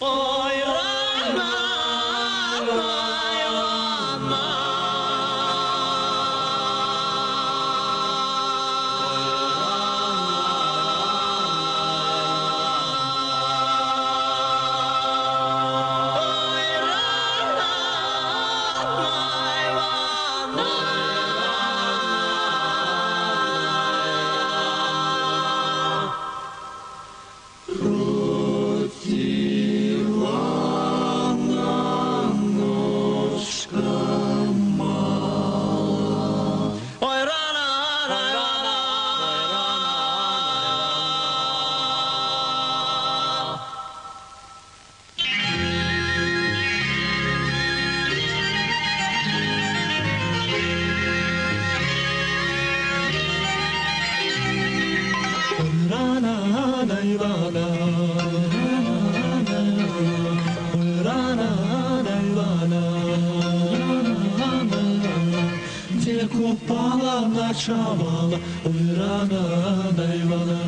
Ой, рана, рана. Где купала, ночевала, ой, рано, да Ивана.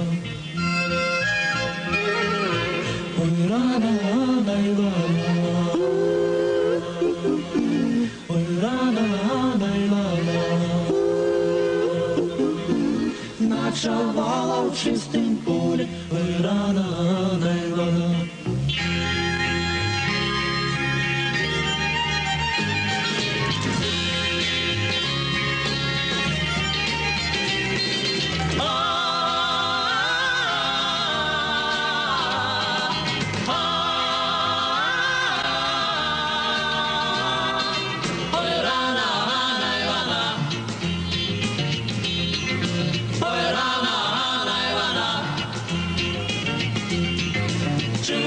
Ой, рано, да Ивана. Ой, рано, да Ивана. Ночевала в чистом поле, ой, рано, да Ивана.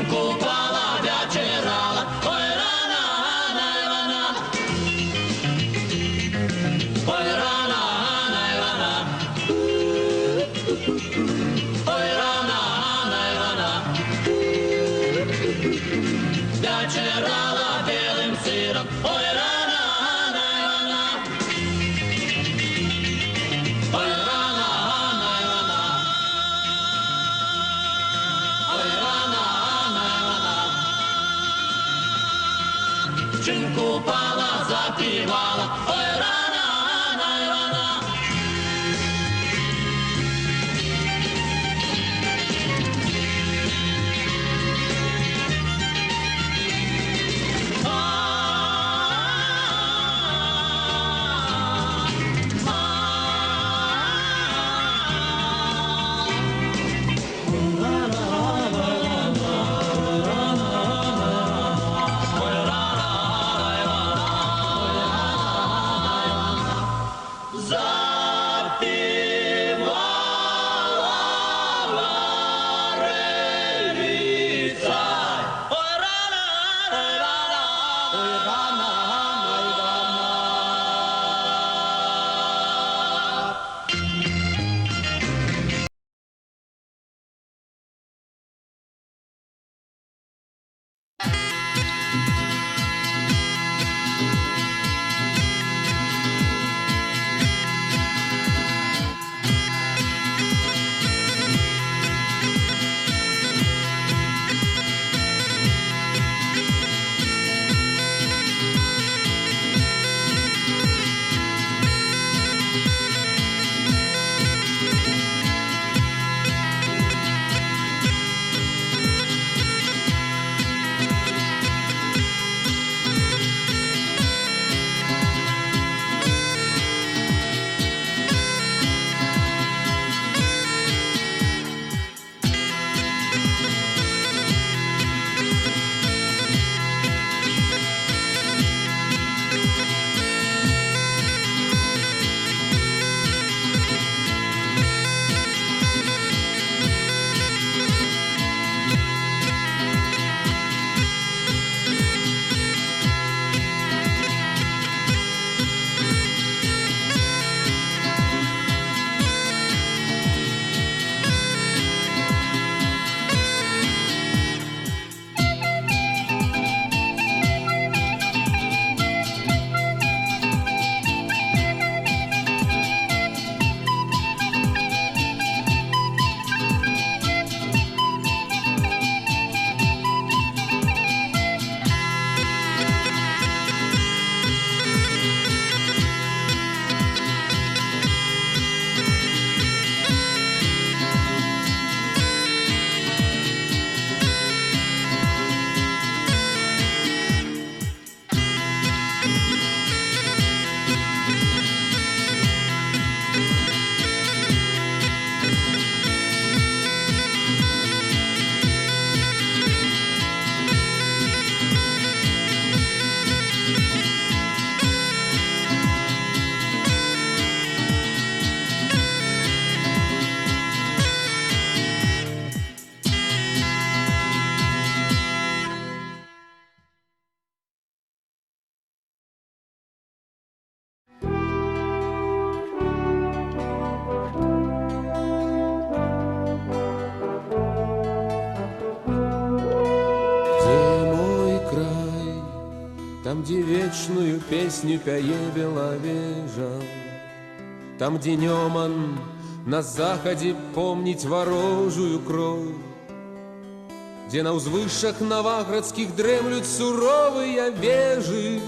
Купала, вечерала, ой, рано, Ивана. Ой, рано, Ивана. Ой, рано, Ивана. Вечерала белым сыром, ой, рано, Ивана. Ой, рано, Ивана. Ой, рано. Купала, запивала, ой, рано, Ивана. вечную песню пяе белавежа. Там, где днем на заходе помнить ворожую кровь, где на узвышах новоградских дремлют суровые вежи,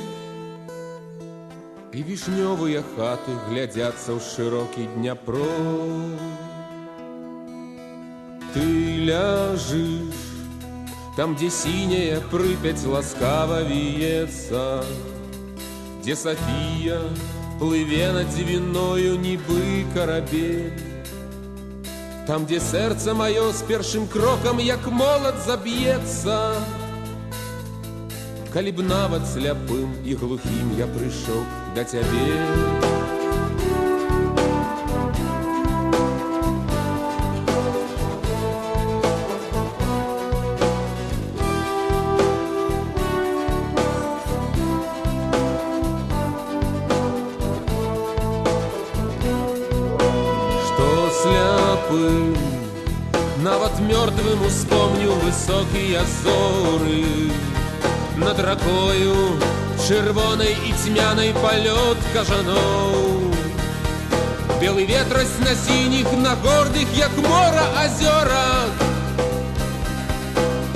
и вишневые хаты глядятся в широкий Днепро. Ты ляжешь там, где синяя Припять ласкаво виется, где София плыве над Двиною нібы корабель, там, где сердце мое с першим кроком, як молот, забьется. Калі б нават сляпым и глухим я пришел до тебе. Что сляпым, нават мертвым успомню высокие зоры, над ракою червоной и тьмяной полет кажаноў. Белый ветрось на синих, на гордых, як мора, озерах,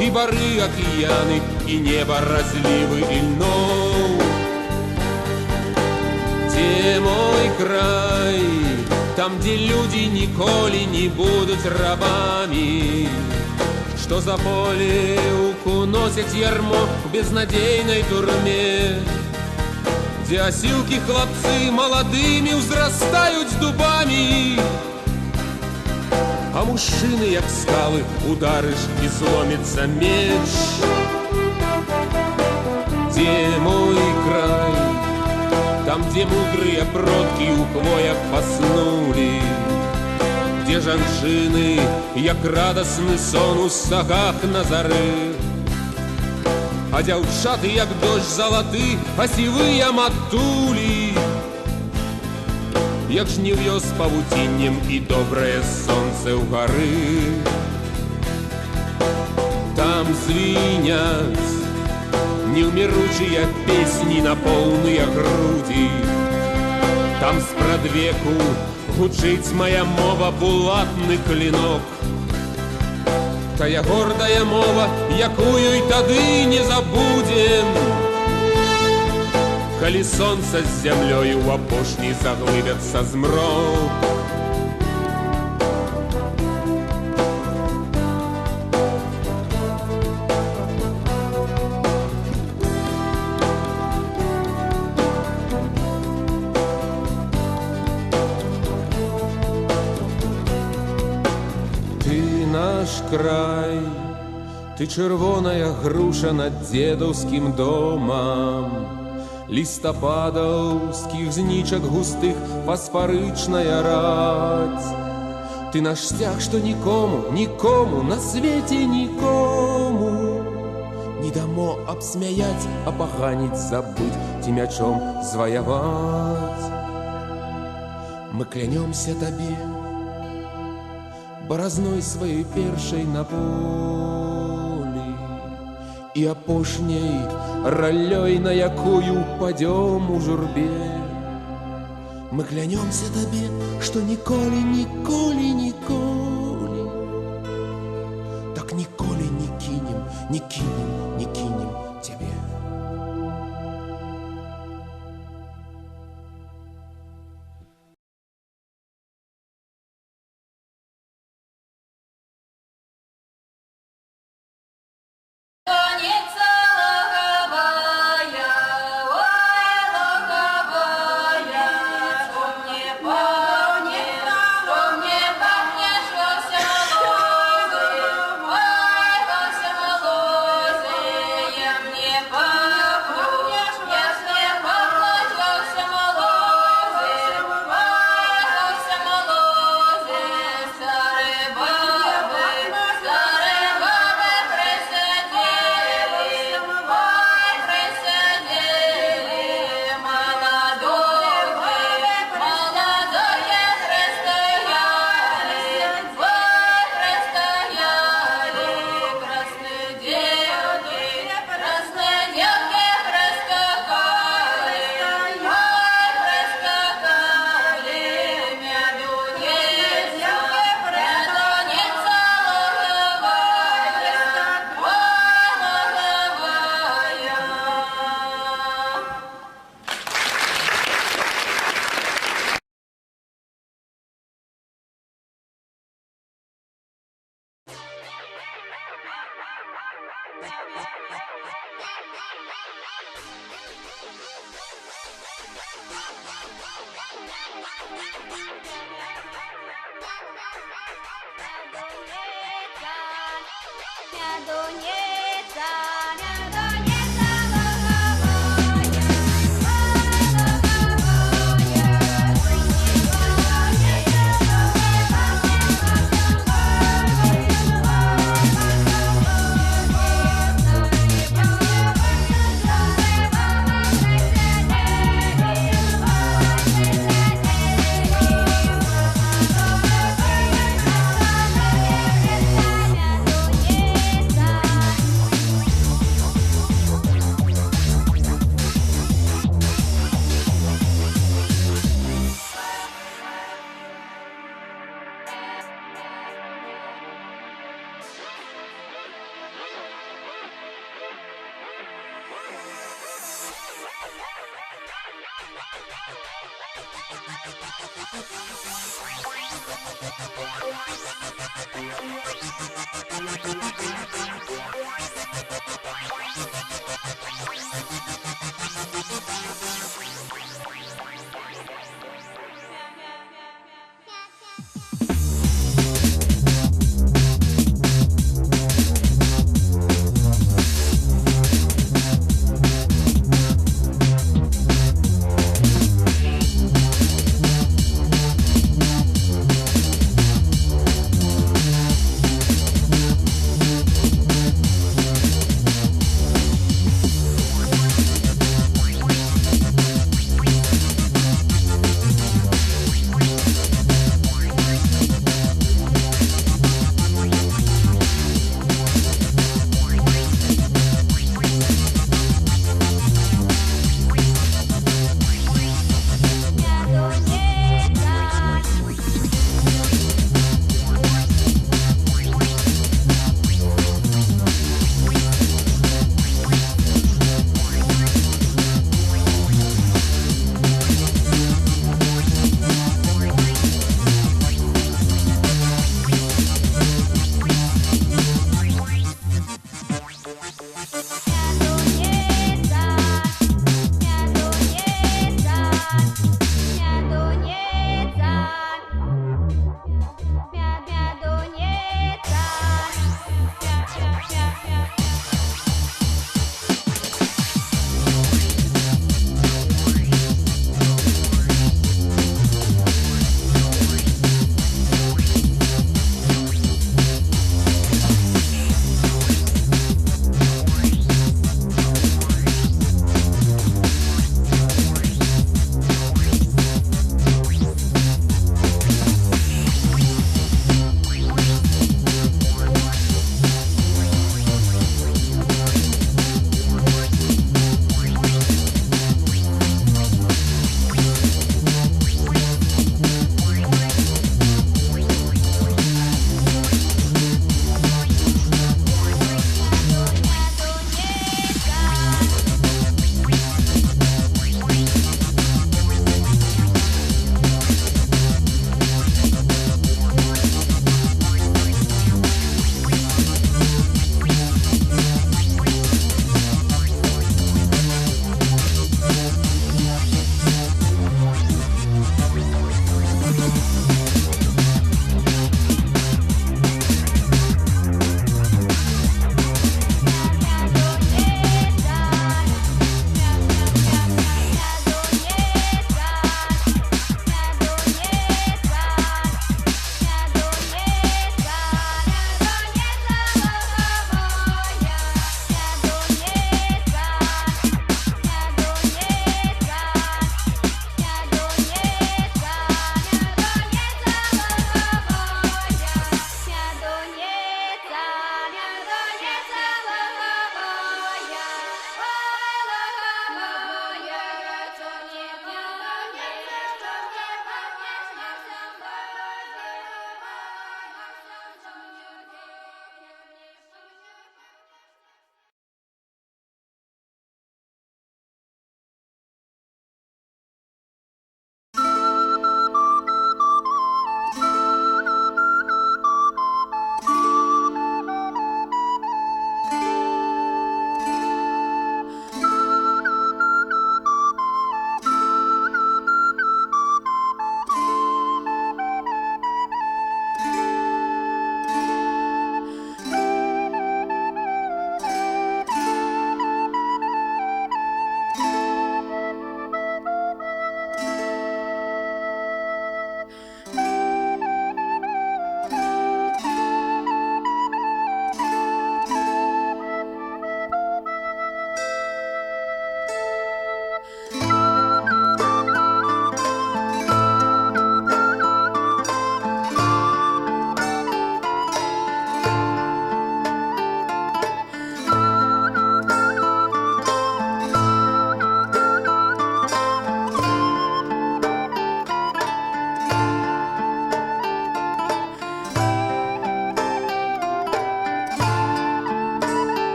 и бары океаны, и небо разливы и льнов. Где мой край, там, где люди николи не будут рабами, что за поле уносят ярмо в безнадейной турме, где осилки хлопцы молодыми взрастают дубами, а мужчины, як скалы, ударишь и сломится меч. Где мой край, там, где мудрые продки у хвоях поснули, где жанчыны, як радасны сон у сагах на зары, а дзяўчаты, як дождь залаты, а сівыя матулі, як жнів'ё з павуціннем і добрае сонце ў гары. Там звіняць неўміручыя песні на поўныя грудзі, там спрадвеку гучыць моя мова, булатны клинок. Тая гордая мова, якую і тады не забудем, калі сонца з зямлёю ў апошні заглыбяцца змрок. Наш край, ты чырвоная груша над дзедаўскім домам, лістападаўскіх знічак густых фасфарычная раць. Ты наш сцяг, што нікому, нікому, на свеце нікому не дамо абсмяяць, апаганіць, забыць ці мячом зваяваць. Мы клянемся табе баразной сваёй першай на полі і апошняй раллёй, на якую упадём у журбе. Мы клянемся табе, што ніколі, ніколі, ніколі, так ніколі не кінем, не кінем, не кінем цябе. Ой,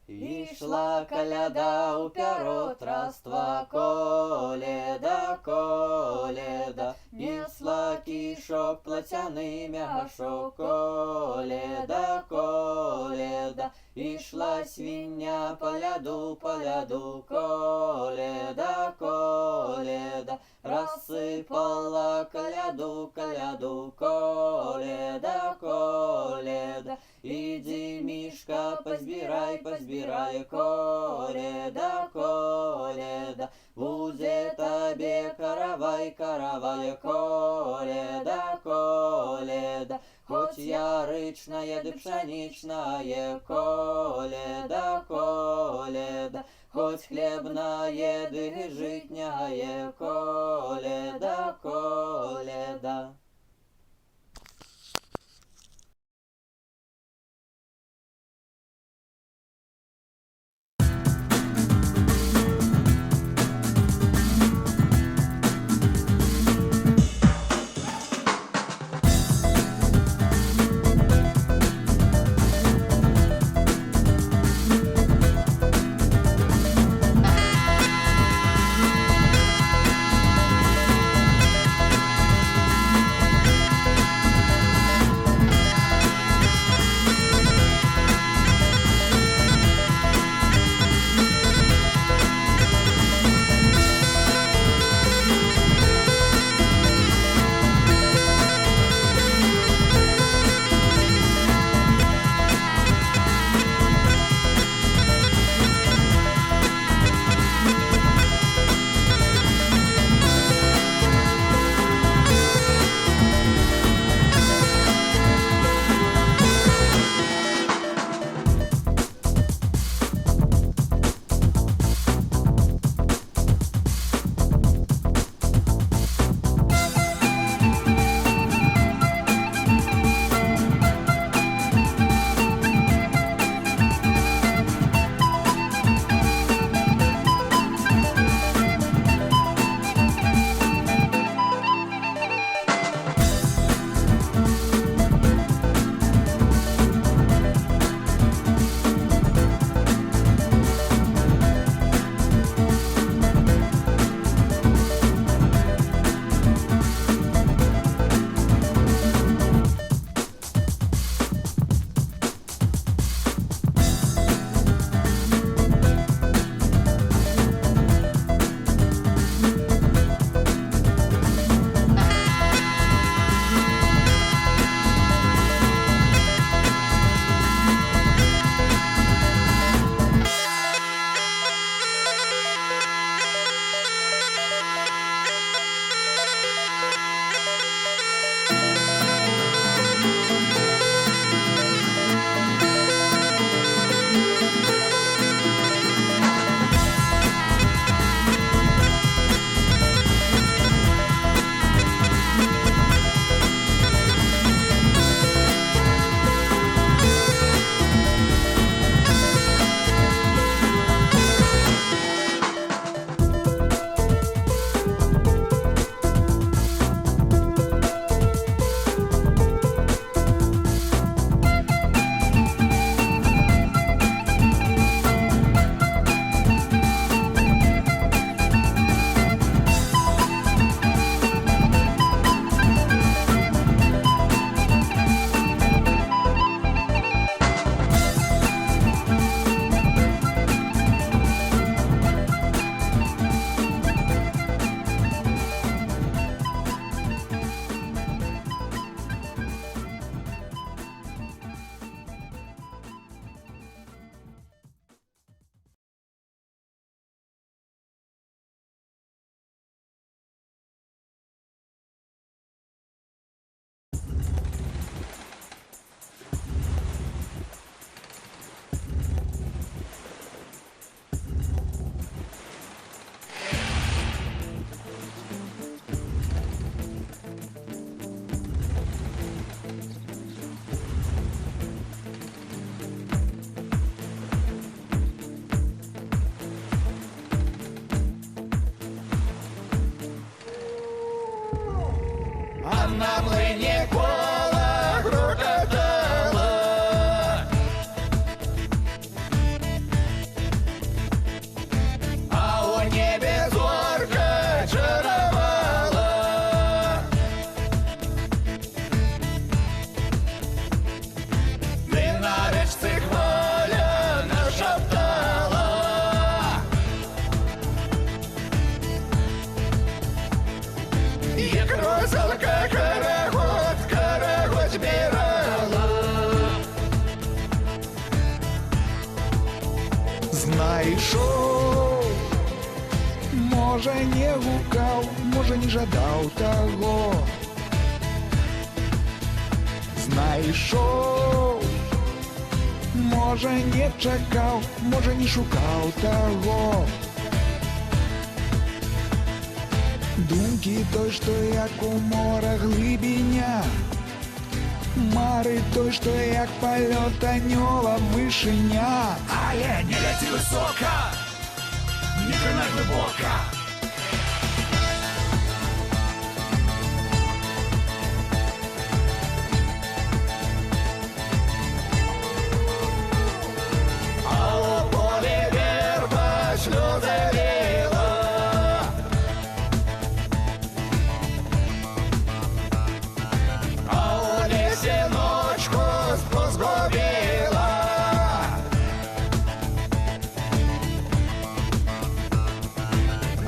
Ішла коляда у піротраства, коледа, коледа, несла кишок платяний мягашок, коледа, коледа, ішла свиня по ляду, коледа, коледа, розсипала коляду, коляду, коледа, коледа, іди, мішка, позбирай, позбирай, коледа, коледа, буде тобі каравай, каравай, коледа, коледа, хоть яричная, да пшеничная, коледа, коледа, хоть хлебная, да житняя, коледа, коледа. на млині кола грохотало. як русалка карагод збирала. Знайшов, може не гукав, може не жадав того. Знайшов, може не чекав, може не шукав того. Думки той, що як у моря глибиня, мари той, що як польот анёла вишеня. Але не лети високо, не пірнай глибоко. А у полі верба сльозаріла. А у лісі ночку позбавила.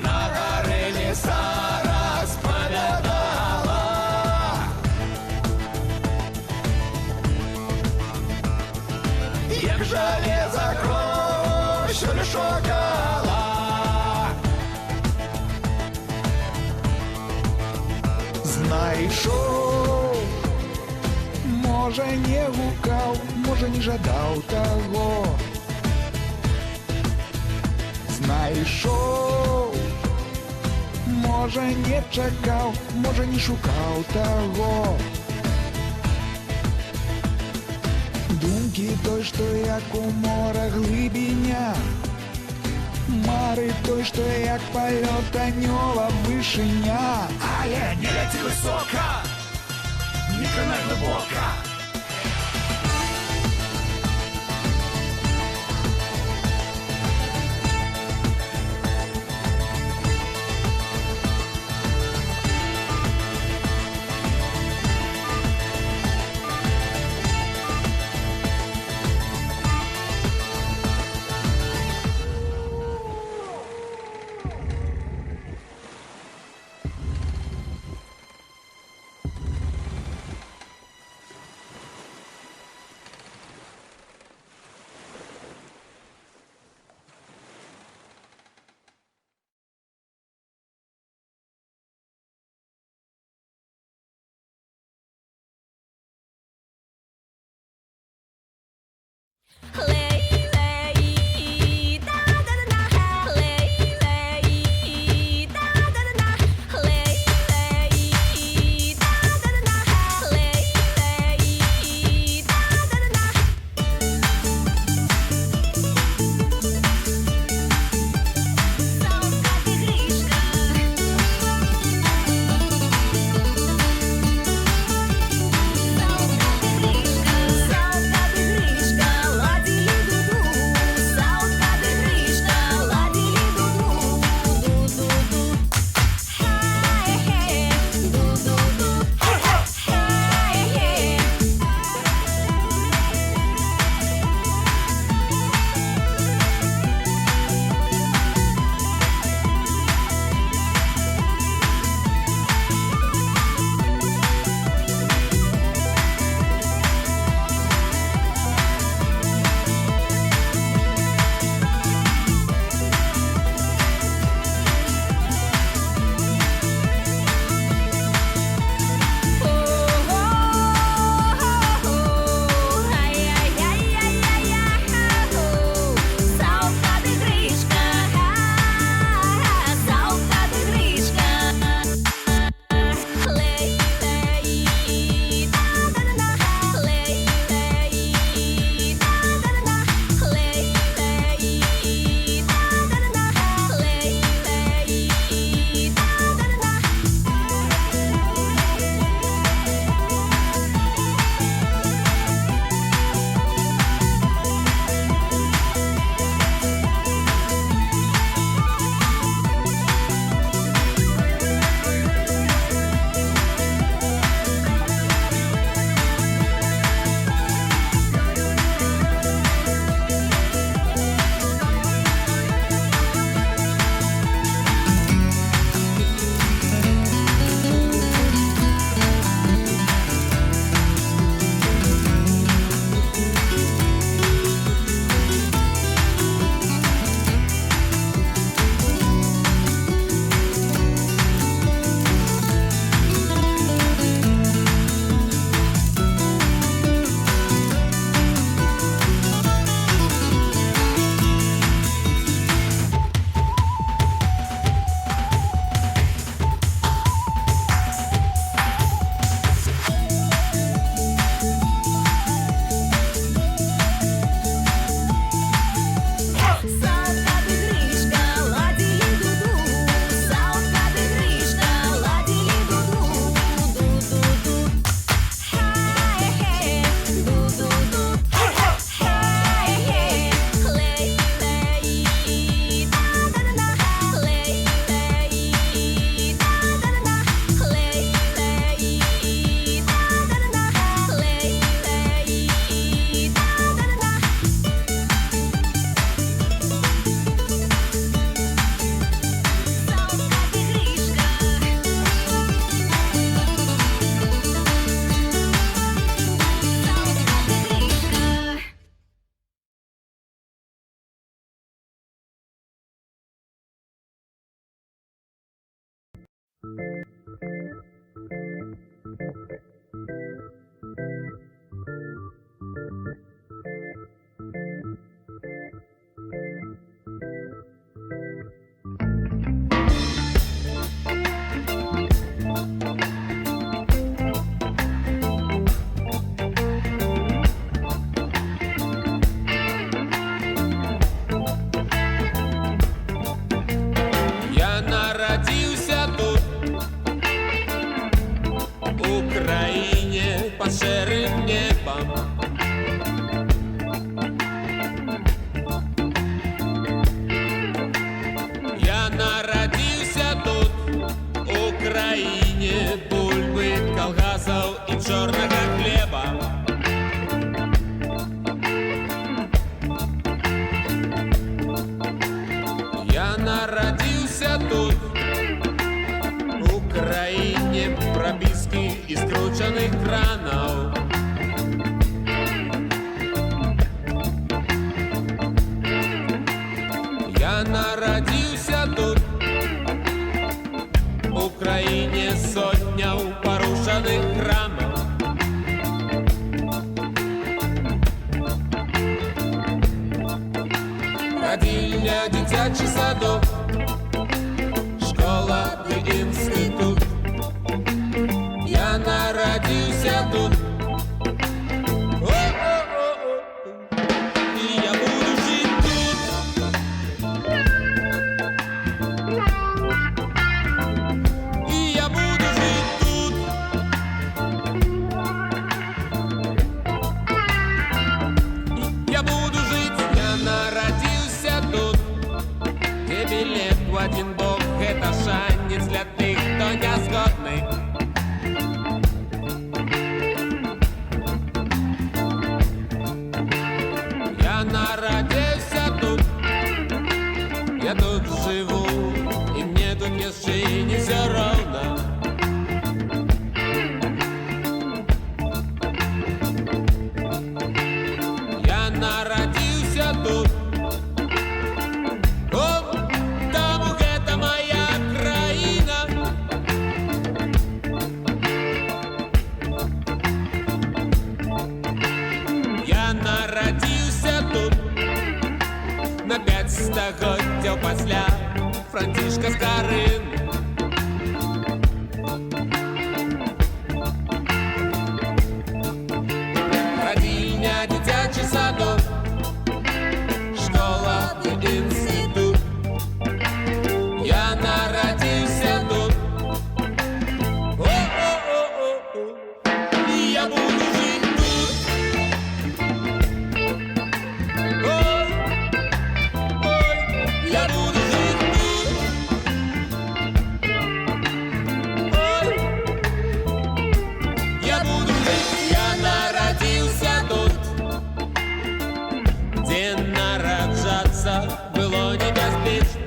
На горі ліса розповідала. Як железо кров, що не шукала. Знайшов, може не гукав, може не жадав того. Знайшов, може не чекав, може не шукав того. Думки той, що як у моря глибиня, мари той, що як польот анёла вишеня. Але не лети високо, не пірнай глибоко. і скручених кранів. Я народився тут, в Україні сотня порушених храмів. Родильня, дитячий садок, школа і інститут. Я народився тут. О-о-о-о. І я буду жити тут. І я буду жити тут. Я буду жить, я народился тут, где билет в один бок — это шанец для тех, кто не згодний. Я народился тут, я тут живу, и мне тут не жить, не все равно. Я народился тут, о, тому это моя країна. Я народился тут на 5 стагоддзяў пасля Францішка Скарыны. Родильня, дитячий садок, школа і інститут. Я народився тут. О-о-о-о-о. І я буду жити тут. Ой, ой, я буду жити тут. Ой, я буду жити. Я народився тут, где нараджаться было небезпечно.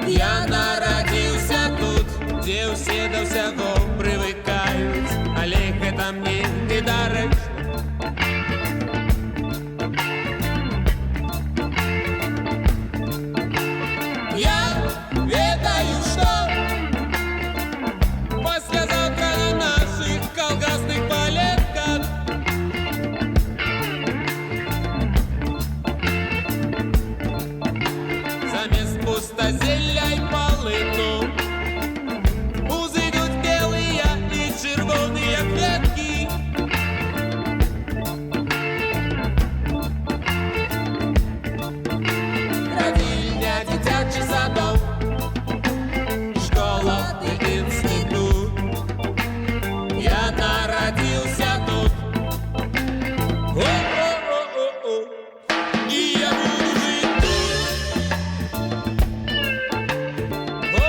Я народился тут, где все до всего привыкают, але гэта мне не дарэчна. Я ведаю, что послезавтра на наших колгасных палетках замест пустозелля и полыну узыдут белые и червоные клетки. Родильня, дитячий садок, школа и институт. Я народился тут. О-о-о-о-о. И я буду жить тут. О,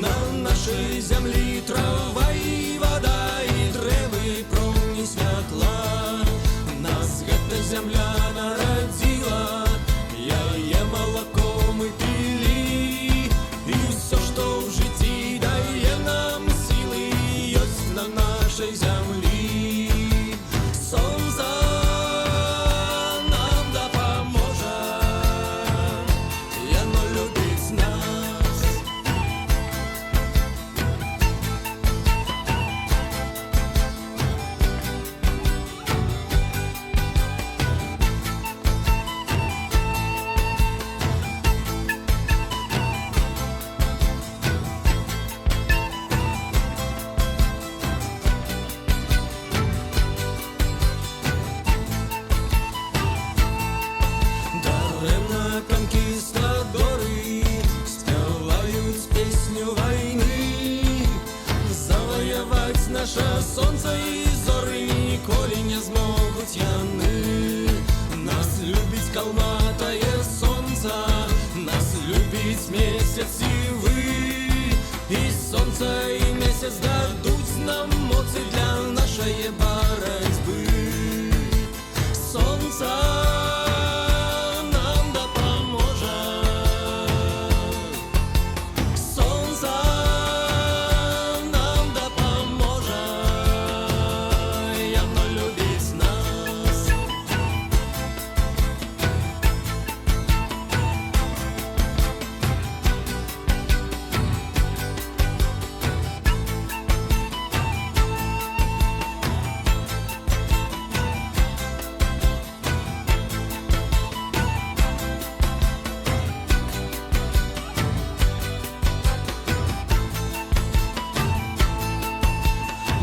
на нашій землі трава і вода, і древи промні святла. Нас гэта земля народила, яе молоко мы пили, і все, що в житті дає нам сили, ёсць на нашій землі. Сонце нам допоможе, яно любить нас. Даремно конкистадоры спевают песню войны. Завоевать наше сонце і зори ніколи не змогуть яны. Нас любить калматае сонце, нас любить месяц і ви. І сонце, і месяц дадуть нам моці для нашої боротьби. Сонце нам допоможе, сонце нам допоможе, яно любить нас.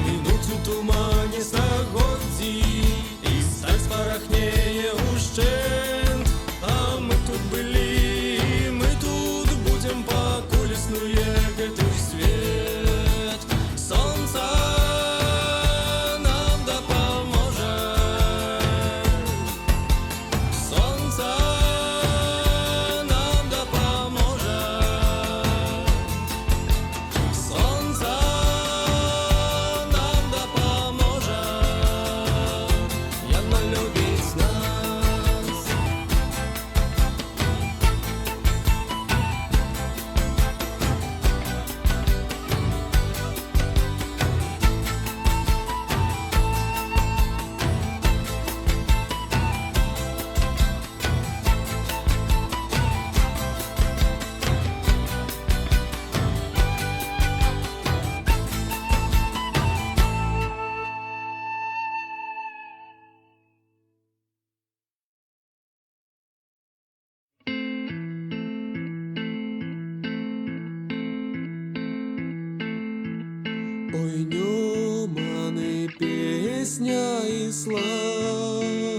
Минуть у тумані стагоддзі, і сталь спарахнеє ущент. А ми тут былі, і ми тут будем, пакуль існує гэты свет. Сонце нам допоможе, сонце нам допоможе, сонце нам допоможе, яно любить нас. Ой, ньомане песня і слава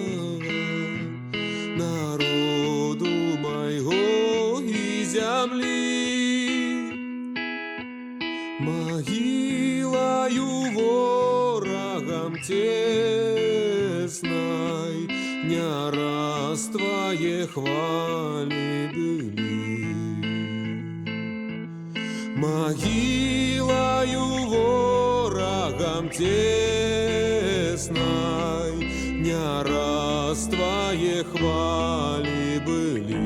народу майго і землі. Могилою ворогам тесной не раз твои хвали были. Могилою ворогам тесной не раз твои хвали были.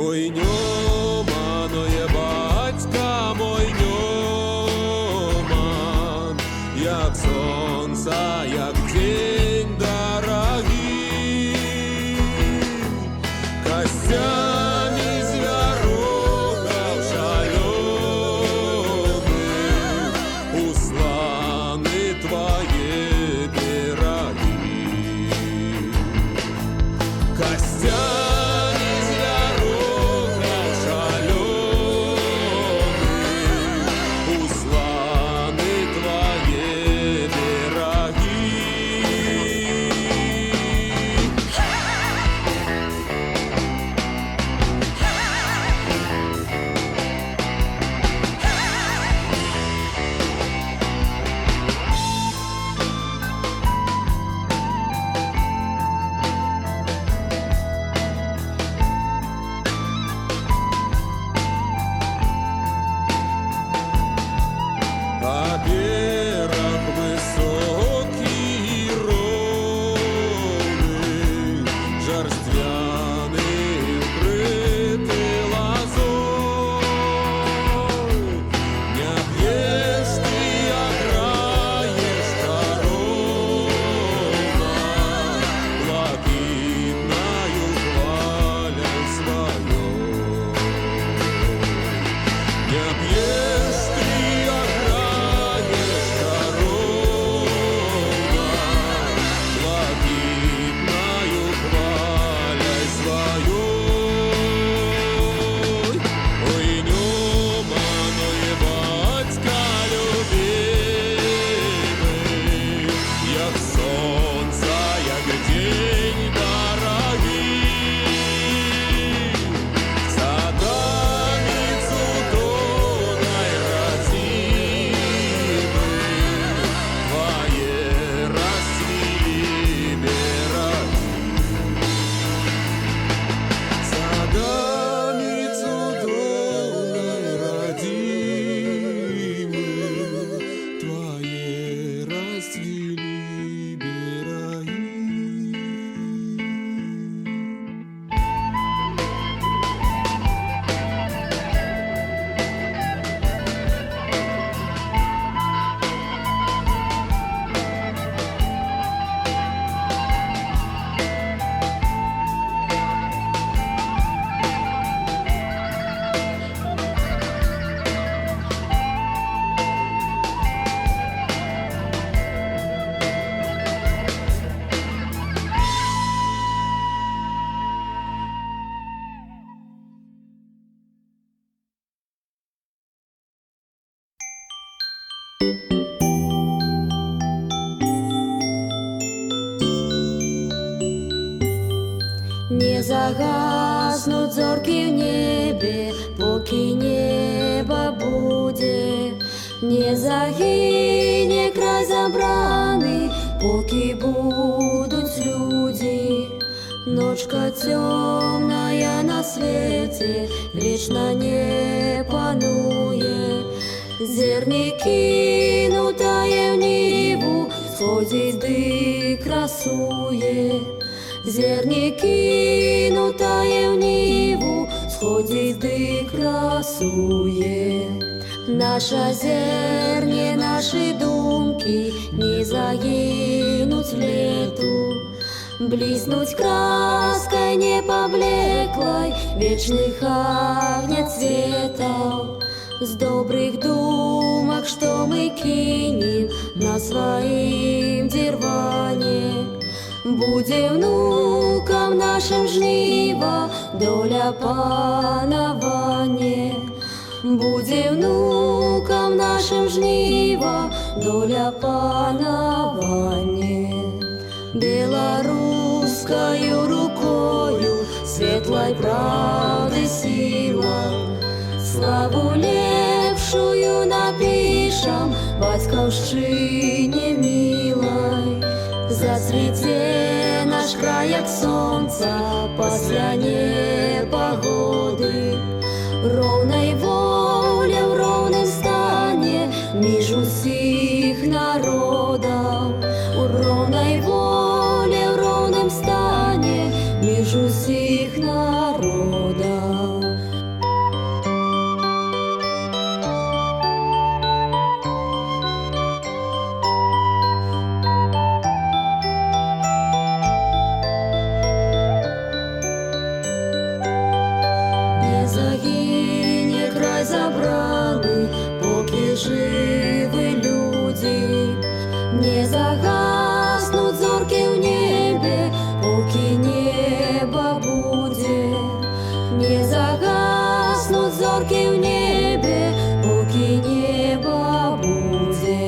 Ой, ньоманое батька мой, ньоман, як сонце, як день дорогий, костями зверогов шаленых усланы твои пироги. Костями зверогов шаленых усланы твои пироги. Не загаснуть зорки в небе, поки небо буде, не загине край забраний, поки будуть люди. Ночка темная на свете вечно не панує, зерні кинутає в ниву, сходить дик красує. Зерні кинутає в ниву, сходить дик красує. Наша зерня, наші думки не загинуть лету, блиснуть краской не поблеклой вечных огнят цветов. С добрых думок, что мы кинем на своим дерване, буде внукам нашим жнива, доля панавання. Буде внукам нашим жнива, доля панавання. Белорусскою рукою светлой правды сила, славу лепшую напишем батьківщині милой. Зацвіте наш край, як сонця після непогоди, ровной воле в ровном стане між усіх народів, у ровной воле в ровном стане між усіх народів. Загине край забраний, поки живі люди, не загаснуть зорки в небі, поки небо буде, не загаснуть зорки в небі, поки небо буде.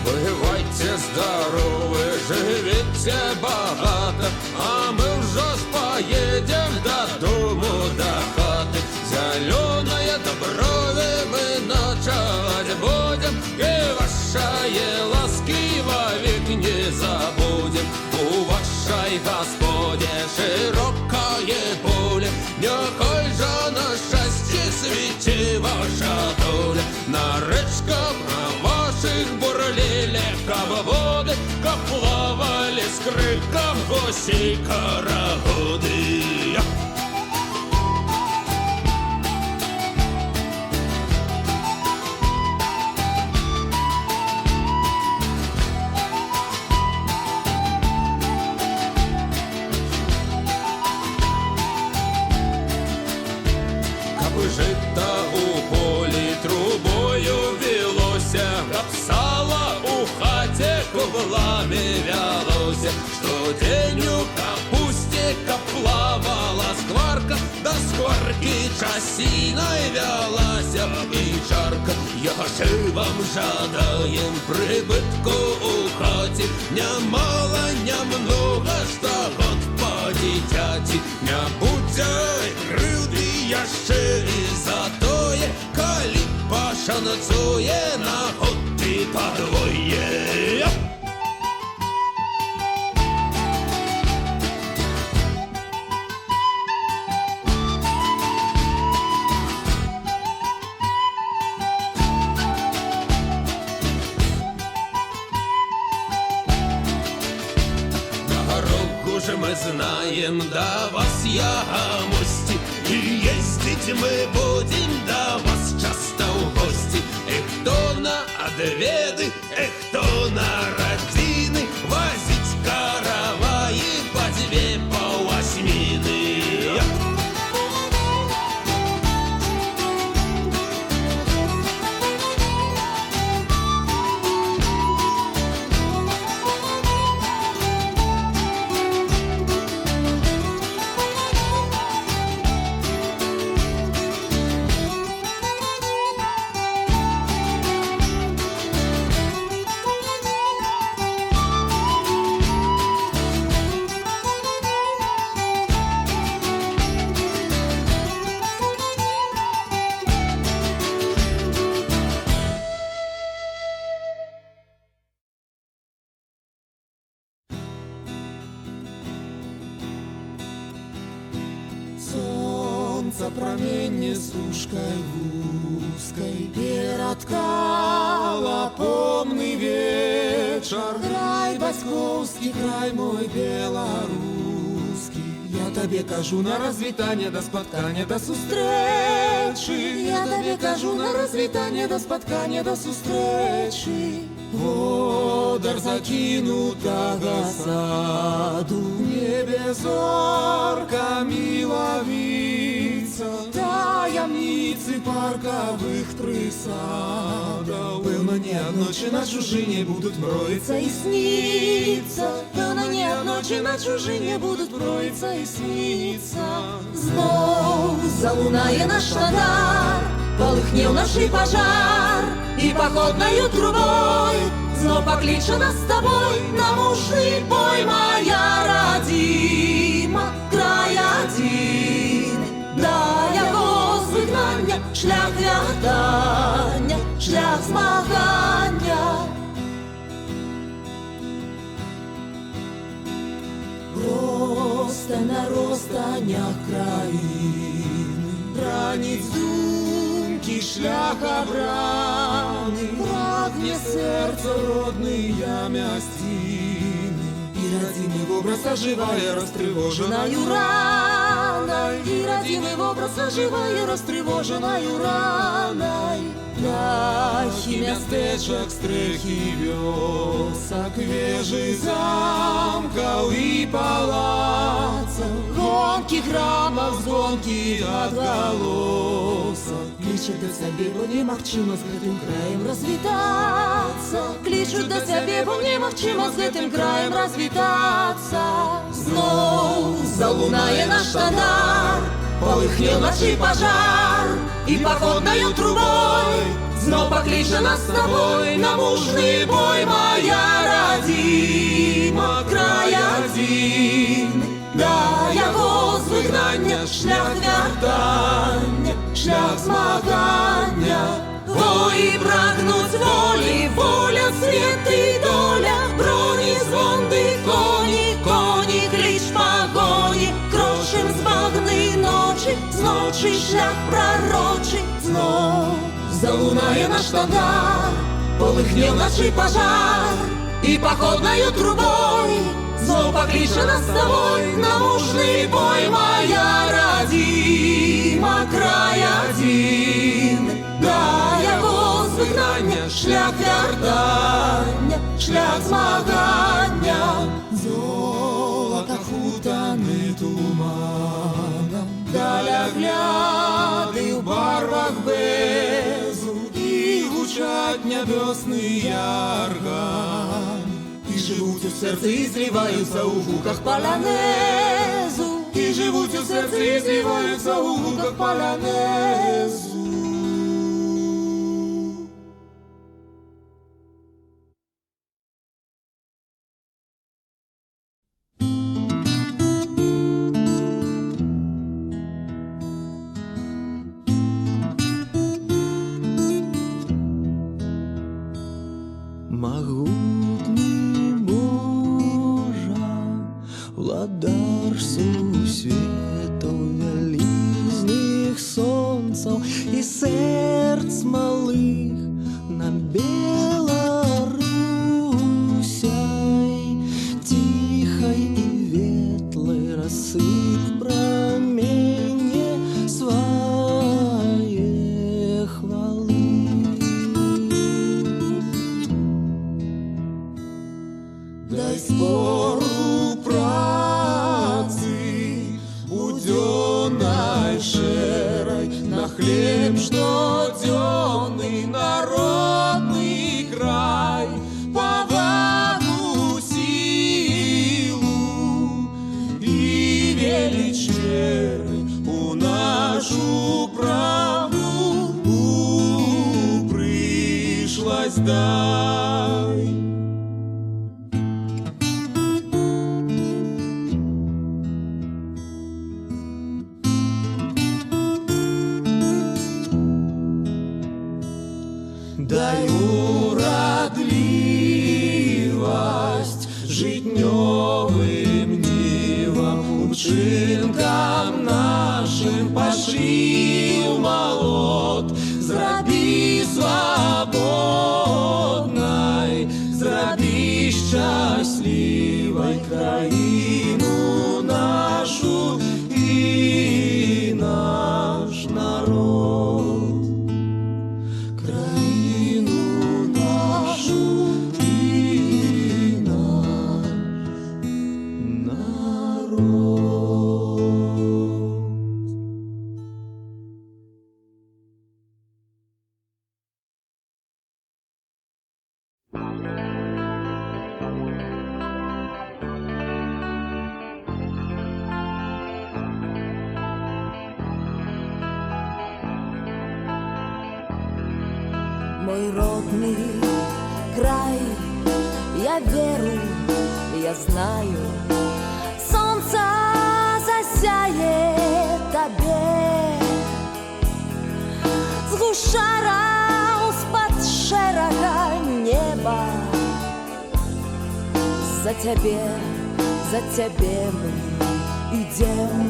Бувайте здоровы, живите богато, а мы уже поедем до дому, до хаты. Зеленое доброви мы ночевать будем, и вашей ласки вовек не забудем. У вашей Господи широкое поле, нехай же на счастье світі ваша доля. На речках на ваших бурлили воды, как плавали с криком гуси карагоды. Кабы жито у полі трубою велося, каб сало у хаті кублами вялося, что день у капусте каб плавала скварка, да скварки часиной вялася и жарко. Я же вам жадаем прибытку у хаті, не мало, не много, что год по дитяти. Не будьте крылды яще и затое, коли пошанцує на год и подвоє. Дорогу же мы знаем, до вас я гости, и ездить мы будем до вас часто в гости. Эх, кто на отведы, эх, кто на родины, возить караваи по две, по восьмины. Льецца праменне сушкай вузкай перадкала помны вечар. Край бацькоўскі, край мой беларускі. Я табе кажу на развітанне, да спаткання, да сустрэчы. Я табе кажу на развітанне, да спаткання, да сустрэчы. Водар закінутага саду, небе зорка мілавіца, таямніцы паркавых прысадаў. Пэўна, не аднойчы на чужыне будуць мроіцца і сніцца. Пэўна, не аднойчы на чужыне будуць мроіцца і сніцца. Зноў залунае наш шадар, полыхне ў нашы пажар, і паходнаю трубой знов пакліча нас з табой на мужны бой. Моя радзіма, край адзін, да яго звыгнання шлях вяртання, шлях змагання. Проста на розстанях краіны раніць думкі шлях абраны. Прагне сэрца родныя мясціны, і радзімы вобраз ажывае растрывожанаю ранай. І радзімы вобраз ажывае растрывожанаю ранай. Дахі мястэчак, стрэхі вёсак, вежы замкаў і палацаў, гонкі храмаў, звонкі адгалосак. Клічуць да сябе, бо немагчыма з гэтым краем развітацца. Клічуць да сябе, бо немагчыма з гэтым краем развітацца. Зноў залунае наш шадар, полыхне ўначы пажар, і паходнаю трубой знов пакліча нас з табой на мужны бой. Моя радзіма, край адзін, да яго звыгнання шлях вяртання, шлях змагання. Воі прагнуць волі, воля, свет і доля, броні, звонды, коні, коні, кліч пагоні. Крошым з багны ночы, з ночы шлях прарочы. Знов залунае наш шадар, полыхне ўначы пажар, і паходнаю трубой знов пакліча нас з табой на мужны бой. Моя радзіма, край адзін, да яго звыгнання шлях вяртання, шлях змагання. Золата хутаны туманам, далягляды ў барвах безу, і гучаць нябёсныя арганы. І жывуць у сэрцы і зліваюцца ў гуках палянезу. І жывуць у сэрцы і зліваюцца ў гуках палянезу. Магутны Божа, уладар сусветаў, вялізных сонцаў і сэрц малых на Беларусяй. Ціхай і ветлай рассып праменне свае хвалы. Дай спору працы у дзённай шэрай, на хлеб штодзённы, народны край, павагу, сілу і велічэры у нашу правду прыйшлась дай. Дай урадлівасць жытнёвым нівам, учынкам нашым нашим пашыў малот, зрабі свабоднай, зрабі шчаслівай краіну нашу і наш народ. Краіну нашу і наш народ. Мой родный край, я верю, я знаю, солнце засяет тебе. З гушара з-под шэрага неба. За тебе мы идем.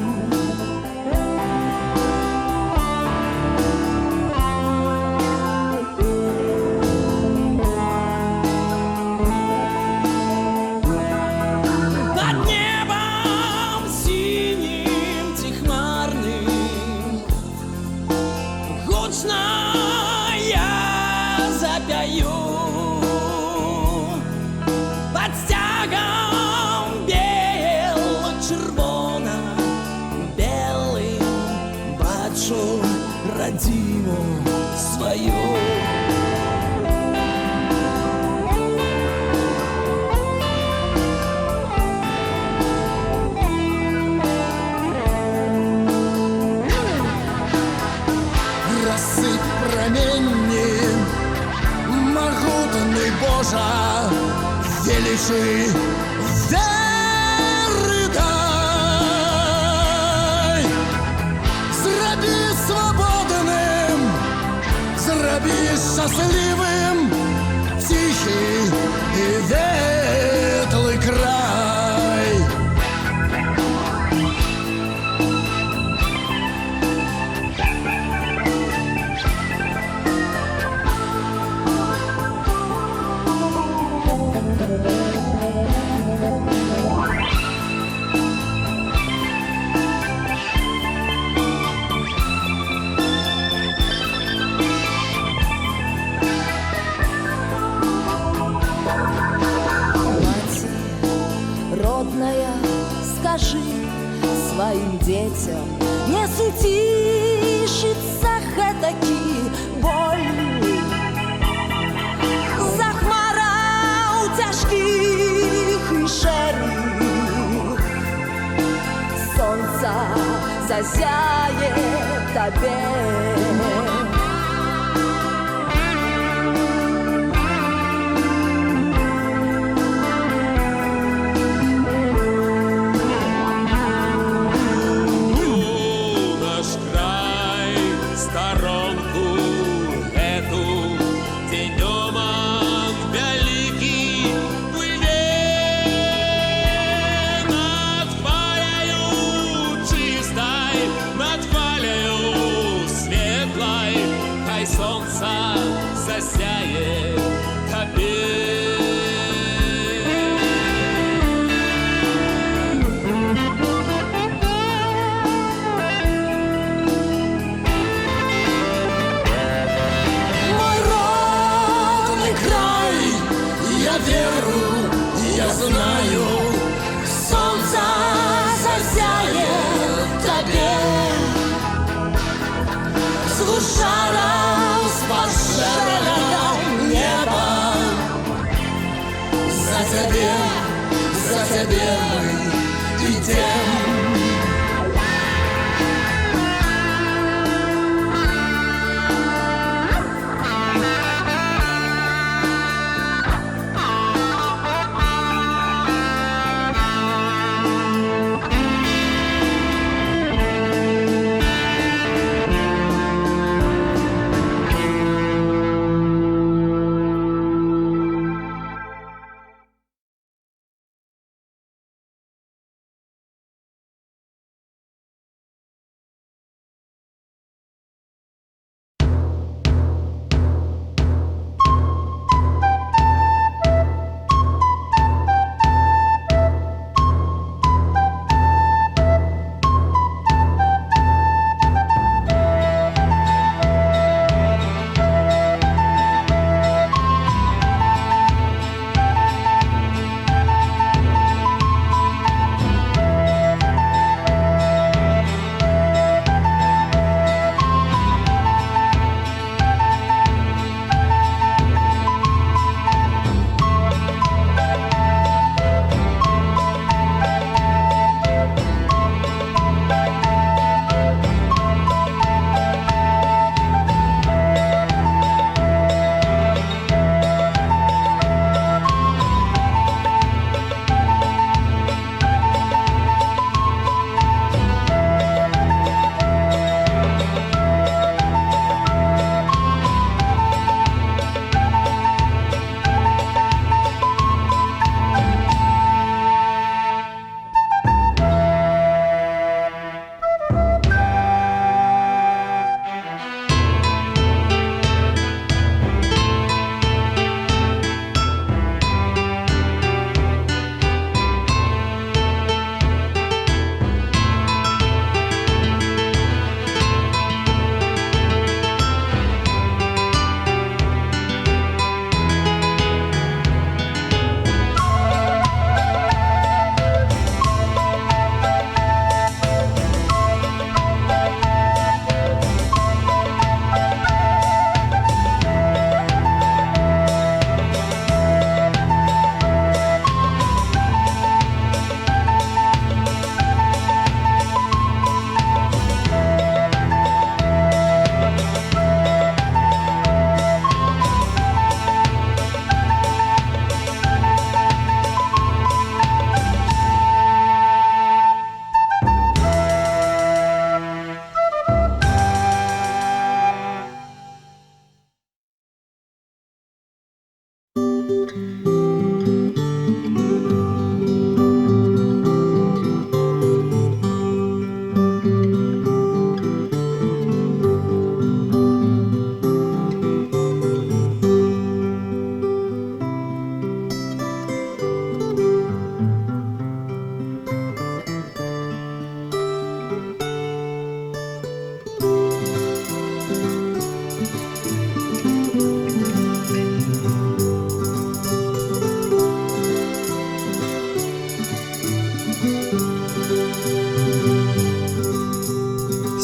Родину свою. Рассыпь промени, могутный Боже, величи веры дай. Зраби свободным, зраби счастливым тихий и ветлый край. Скажи своим детям, не сутішиться гэтакі боль. За хмараў цяжкіх і шэрых сонца засяе табе. Солнце засяет тебе. Мой родный край, я верю, я знаю, солнце засяет тебе. С гушара з-под шэрага неба. За тебе мы идем.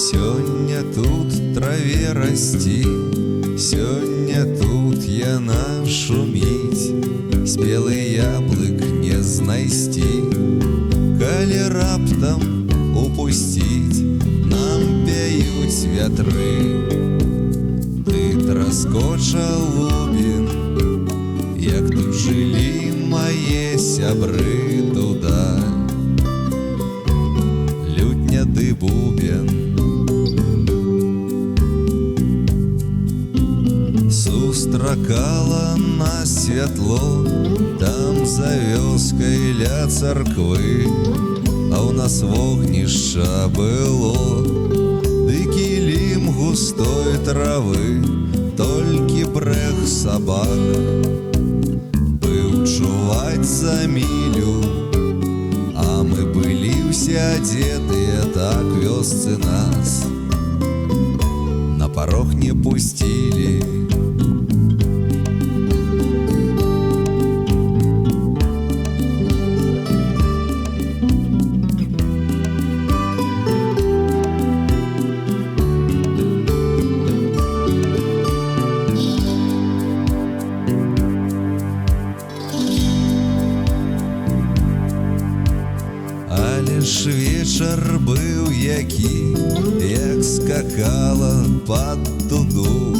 Сёння тут траве расти, сёння тут яна шуміць, спелы яблык не знайсці, калі раптам упусціць, нам пяюць вятры. Ты траскоча лубін, як тут жылі мае сябры туда. Лютня ды бубен, сустракала нас святло, там за вёскай ля царквы, а ў нас вогнішча было, ды кілім густой травы, толькі брэх сабак. Быў чуваць за мілю, а мы былі ўсе адзетыя, так вёсцы нас на парог не пусцілі. Вечар быў які, як скакала пад дуду,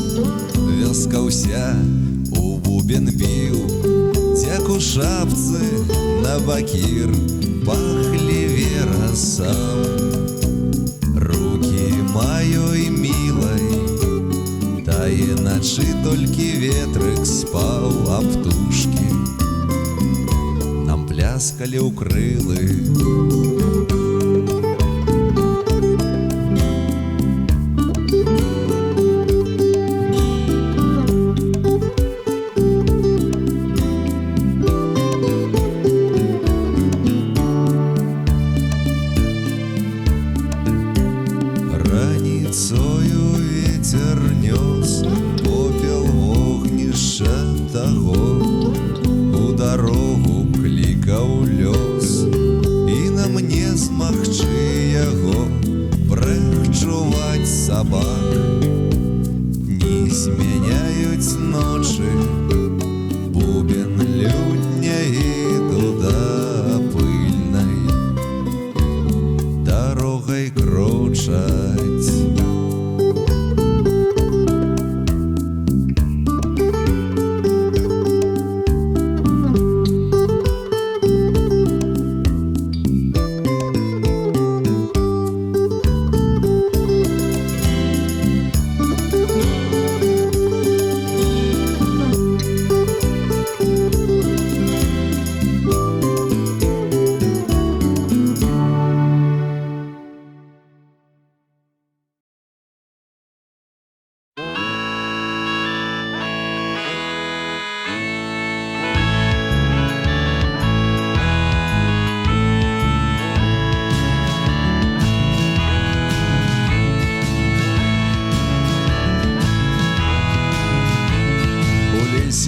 вёска ўся у бубен біў, дзяк у шапцы на бакір, пахлі верасам. Рукі маёй мілай, тае начы толькі ветрык спаў, а птушкі нам пляскалі ў крылы.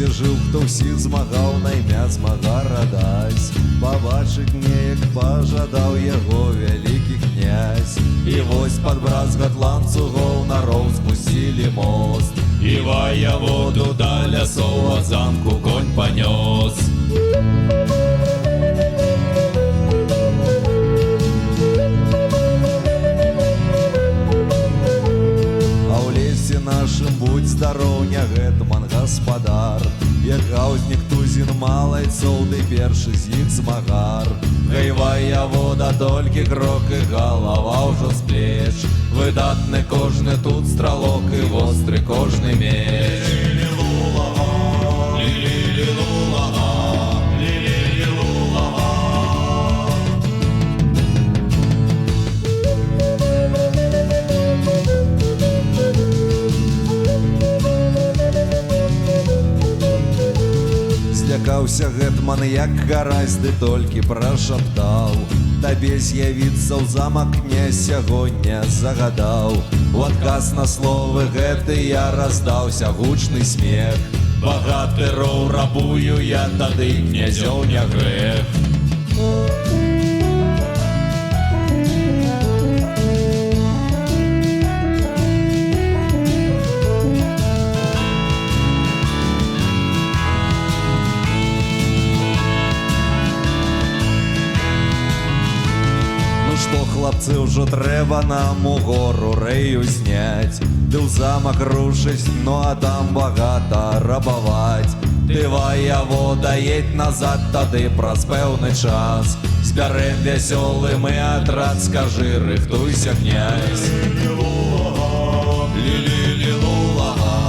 Жыў, хто ўсіх змагаў, на імя змагара даць, пабачыць неяк пажадаў яго вялікі князь. І вось пад бразгат ланцугоў на роў спусцілі мост, і ваяводу да лясоў ад замку конь панёс. А ў лесе нашым будь здароў, не гетман гаспадар, як гаўзнік тузін малайцоў, ды першы з іх змагар. Гэй ваявода, толькі крок і галава ўжо з плеч, выдатны кожны тут стралок і востры кожны меч. Злякаўся гетман, як гаразд, ды толькі прашаптаў: табе з'явіцца ў замак князь сягоння загадаў. У адказ на словы гэтыя раздаўся гучны смех: багатыроў рабую я, тады князёў не грэх. хлопці, вже треба нам угору рею знять. Ти в замок рушись, ну а там багато рабовать. Ти воєвода, їдь назад, тоді праз певний час. Зберем веселий ми отряд, скажи, рихтуйся, князь. Лі-лі-лі-лу-лага.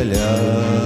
ля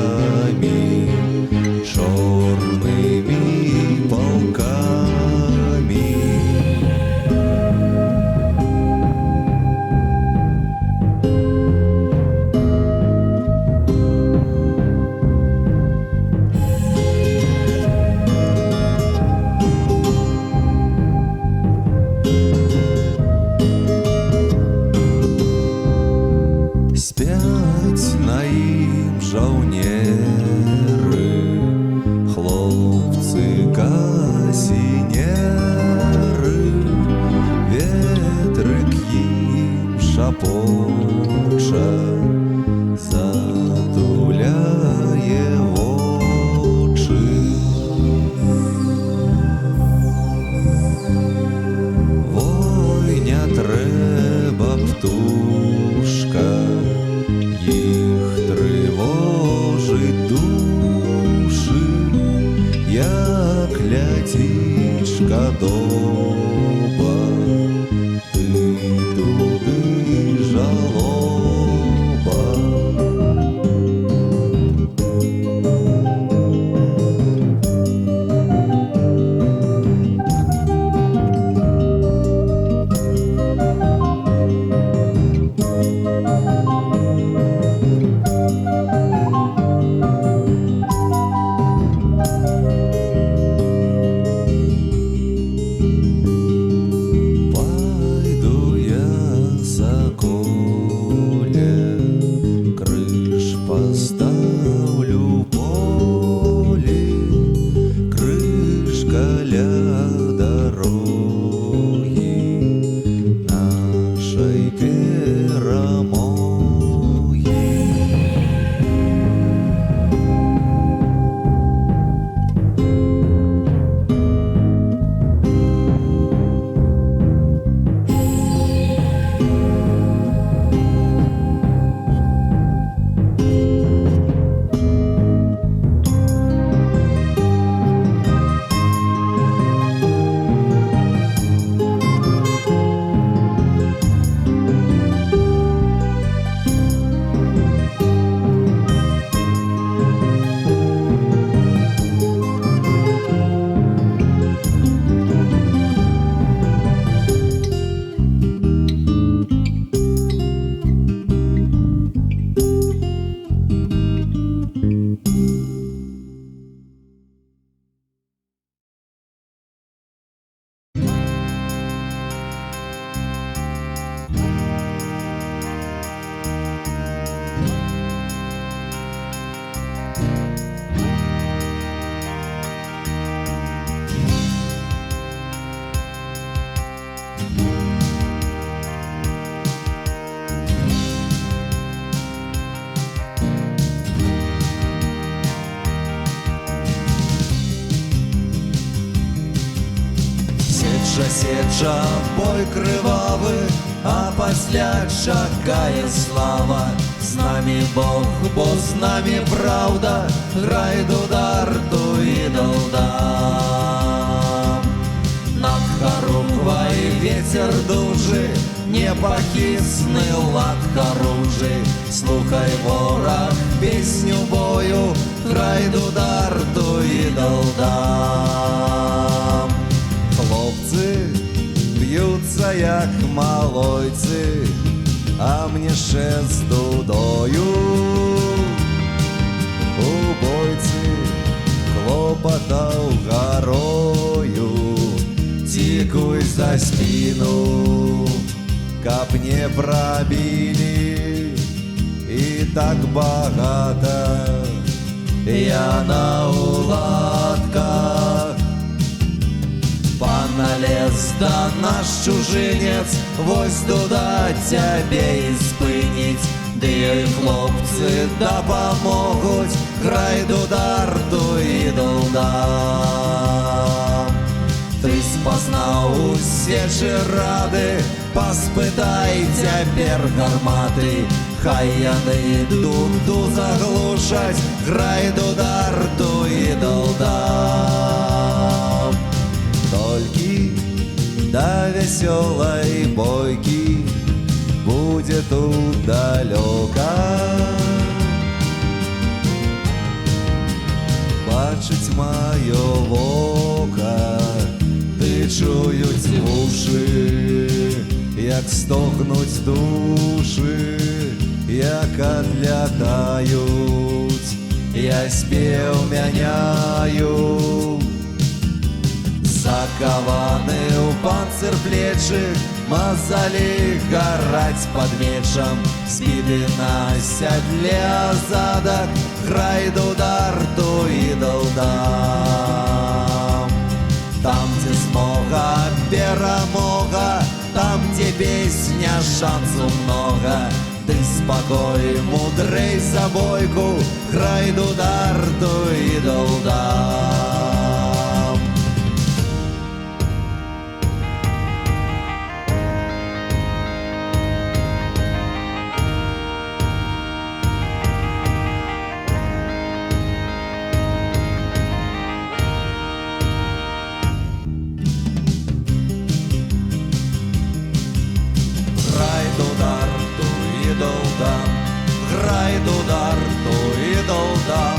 дороги. перамогі. Сеча, бой кривавий, а пасля чакає слава. З нами Бог, бо з нами правда, грай дударту ідолдам. Над Харуквой ветер дужий, непохисний лад хоружий. Слухай, ворог, пісню бою, грай дударту ідолдам. Хлопці б'ються, як малойці, а мне ще з дудою. У бойці клопотав горою, тікуй за спину, каб не пробили. І так багато я на уладках. Поналез да наш чужинец, вось дуда цябе і спыніць. Ды хлопцы дапамогуць, грай дударту ідолдам. Ты спазнаў усе чырады, паспытай цяпер гарматы. Хай яны дуду заглушаць, грай дударту ідолдам. Толькі да весёлай бойкі будзе тут далёка. Бачыць маё вока, ды чуюць вушы, як стогнуць душы, як адлятаюць, я спеў мяняю. Закаваны ў панцыр плечы, мазалі гараць пад мечам. Збіты на сядле задак, грай дударту ідолдам. Там, дзе змога, перамога, там, дзе песня, шансу много. Ты спакой, мудрэй за бойку, грай дударту ідолдам. Грай дударту ідолдам.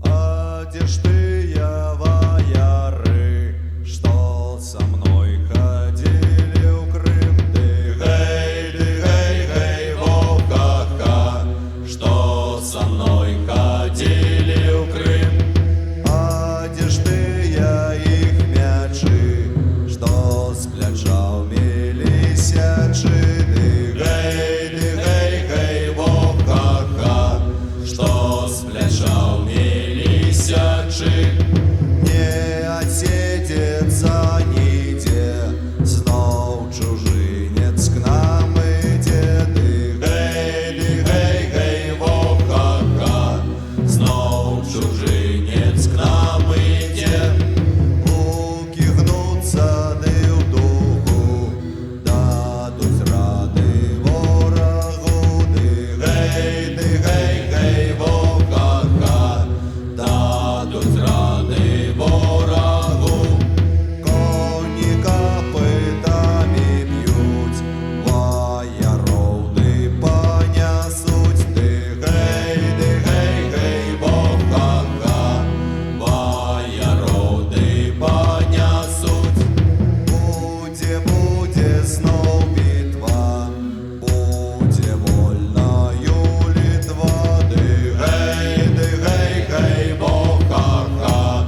А где ж тыя вояры, што со мной ходили в Крым? Ты гей, вовка, знов битва, буде вольною Литва. Дигей, гей, бо ха-ха,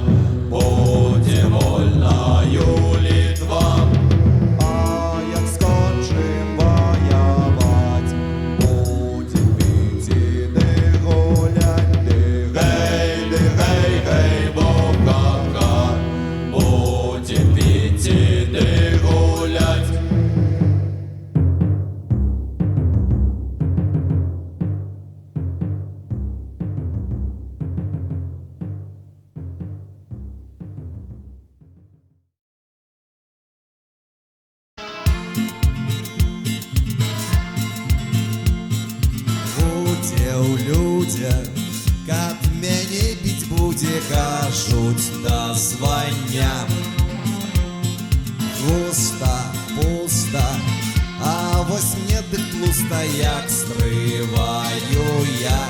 буде вольною Литва. А як скончим воювать, будем пить і не гулять. Дигей, бо ха-ха, будем пить і не гулять. Будзе ў людзях, каб мяне біць будзе, кажуць да звання. Густа, пуста, а вось мне дык тлуста, як стрываю я.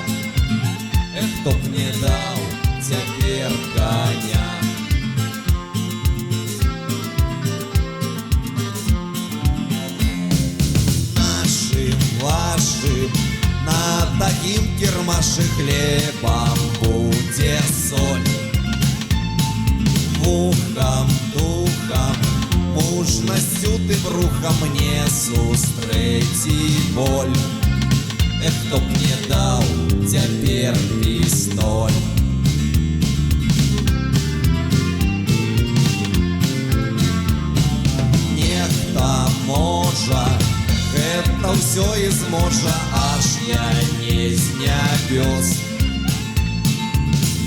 Эх, хто б мне даў цяпер коня. Нашим, вашим, на такім кірмашы хлебам будзе соль. Вухам, духам, мужнасцю ты брухам не сустрэці боль. Эх, хто б мне даў цяпер пістоль. Нехта можа гэта ўсё і зможа, аж я не знябёс.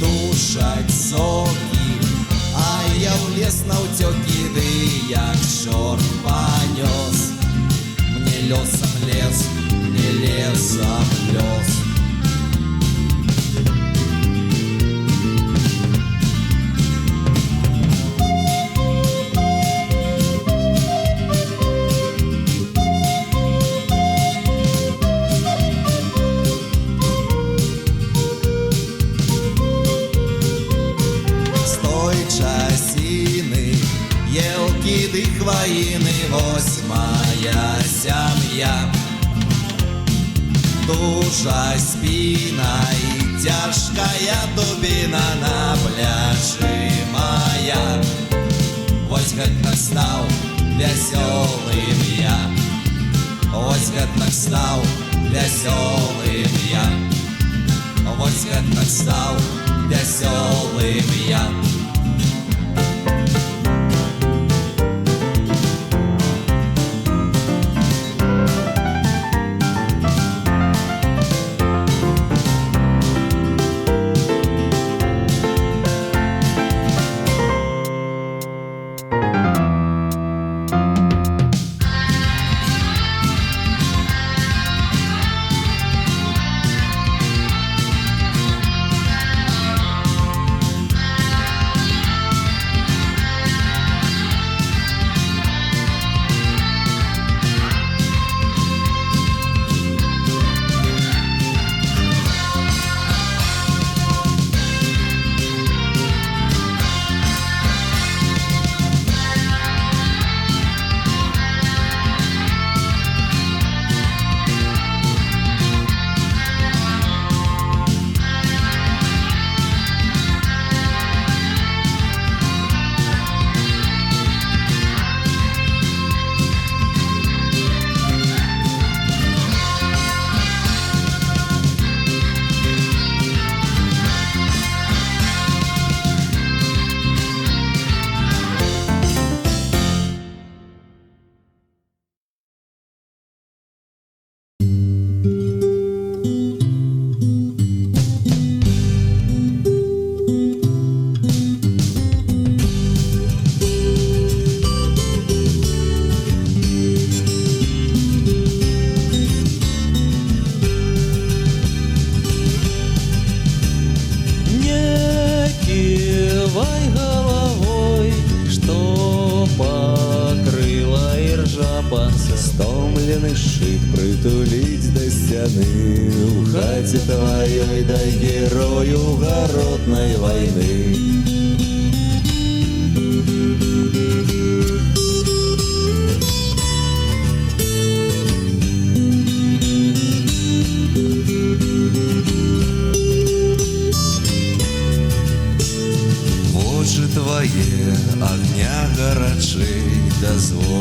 Душаць сокі, а я ў лес наўцёкі, ды як чорт панёс. Мне лёсам лес, мне лесам лёс. З той часіны елкі ды хваіны, вось моя сям'я. Дужа спіна і цяжкая дубіна на плячы моя. Вось гэтак стаў вясёлым я. Вось гэтак стаў вясёлым я. Вось гэтак стаў вясёлым я. шык прытуліць да сцяны у хаце тваёй, дай герою гаротнай вайны.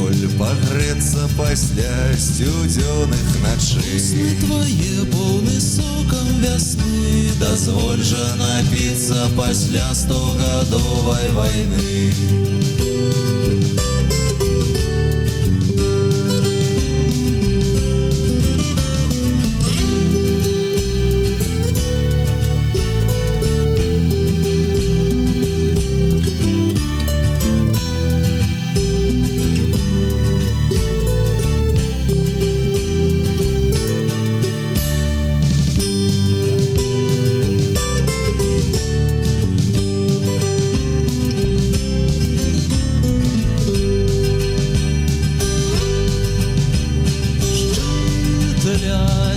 боль пагрэцца пасля сцюдзёных начэй. Сны твае поўны сокам вясны, Дазволь жа напіцца пасля 100-гадовай вайны.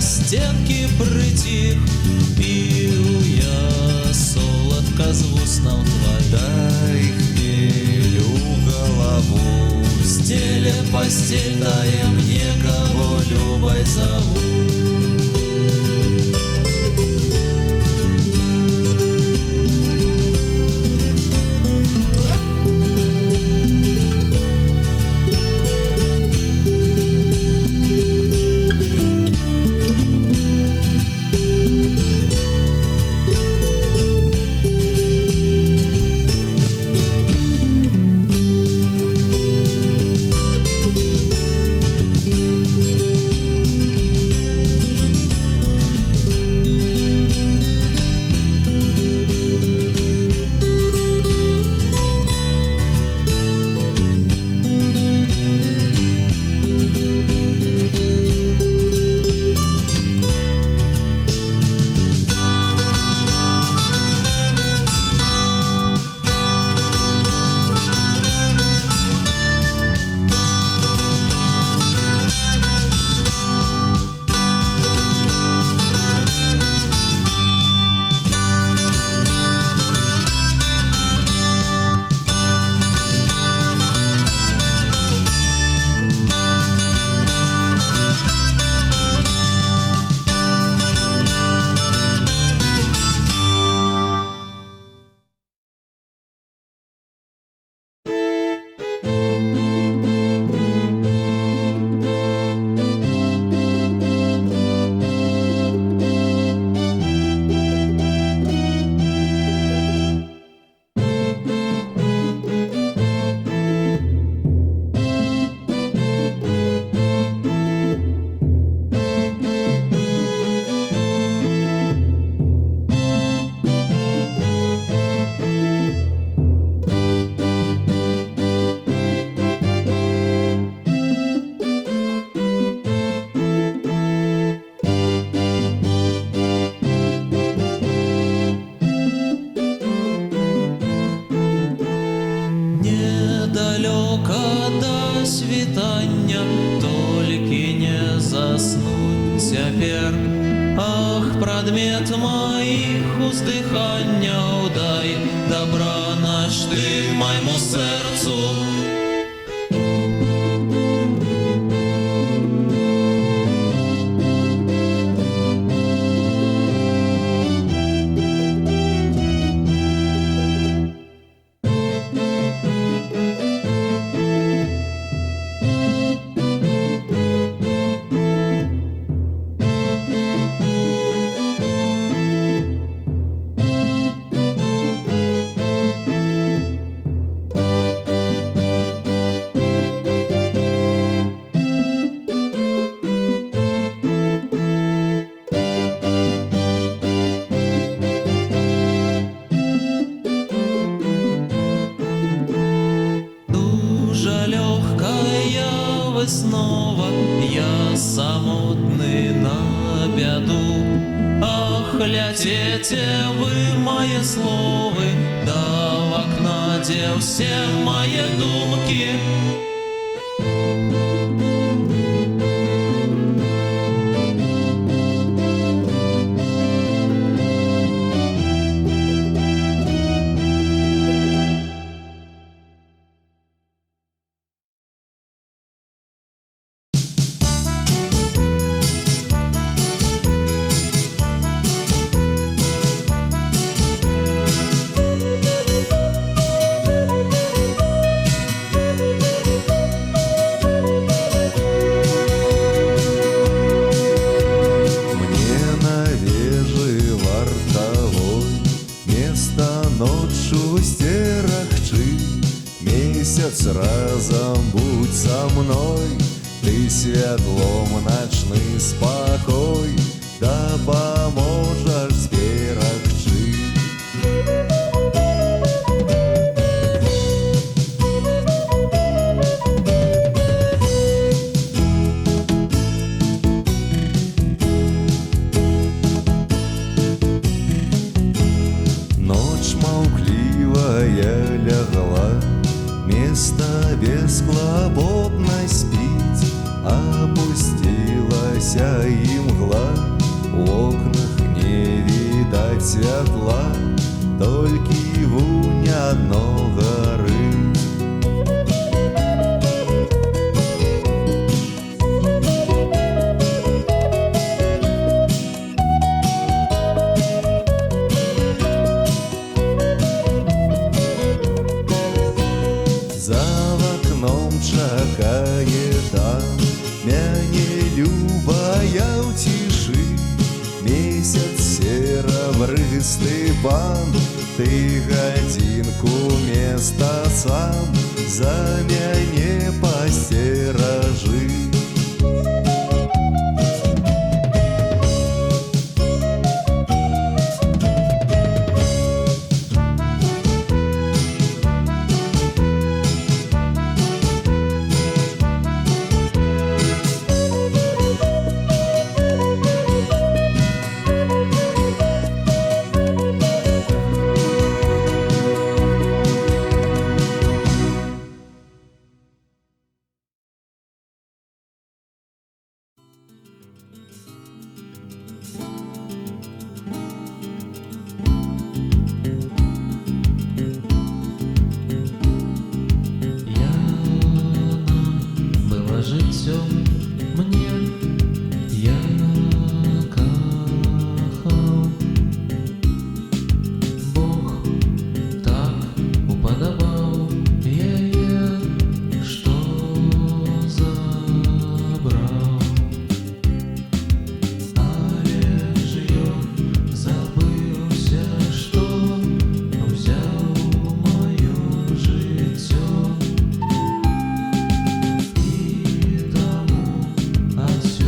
Стенкі притих, п'ю я солодко з вуснаў твоїх. Дай хмелю голову, Стеля постель, дай мне кого любой зову. цяпер. Ах, прадмет маіх уздыханняў, дай добра наш ты майму сэрцу. Снова я самотный на беду. Ах, летите вы мои словы, да в окна де все мои думки. рукой, ты святлом начны спокой, дапаможаш зберагчы. Ноч маўклівая лягла, место бесклопотно спить, опустилася имгла, в окнах не видать святла, толькі вунь адно горы. За окном чакае там мяне любая ў цішы. Месяц серабрысты пан, ты гадзінку места сам за мяне пасцеражы. Життєм мне я кохав, Бог так уподобав її, що забрав. Але ж я забився, що взяв моє життя. Отсюда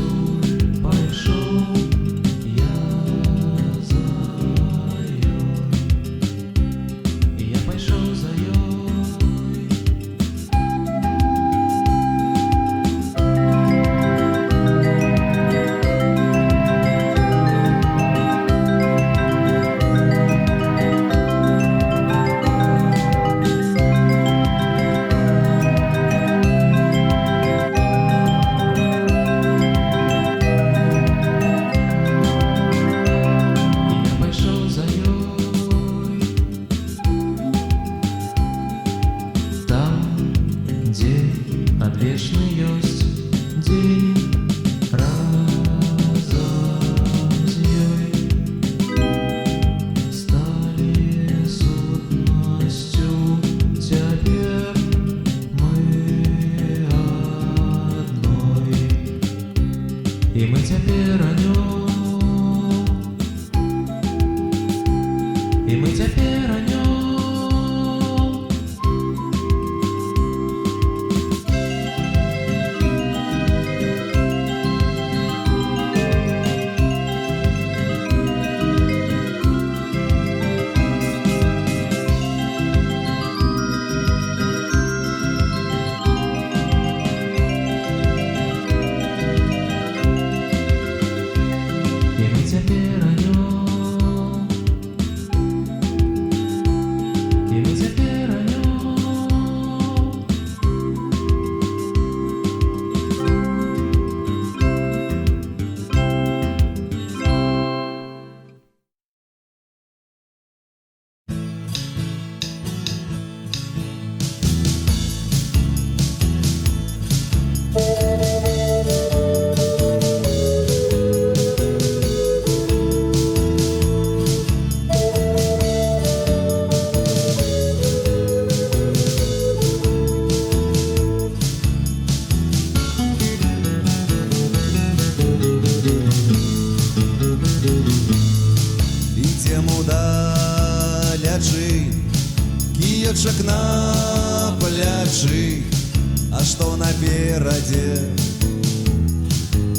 напераде,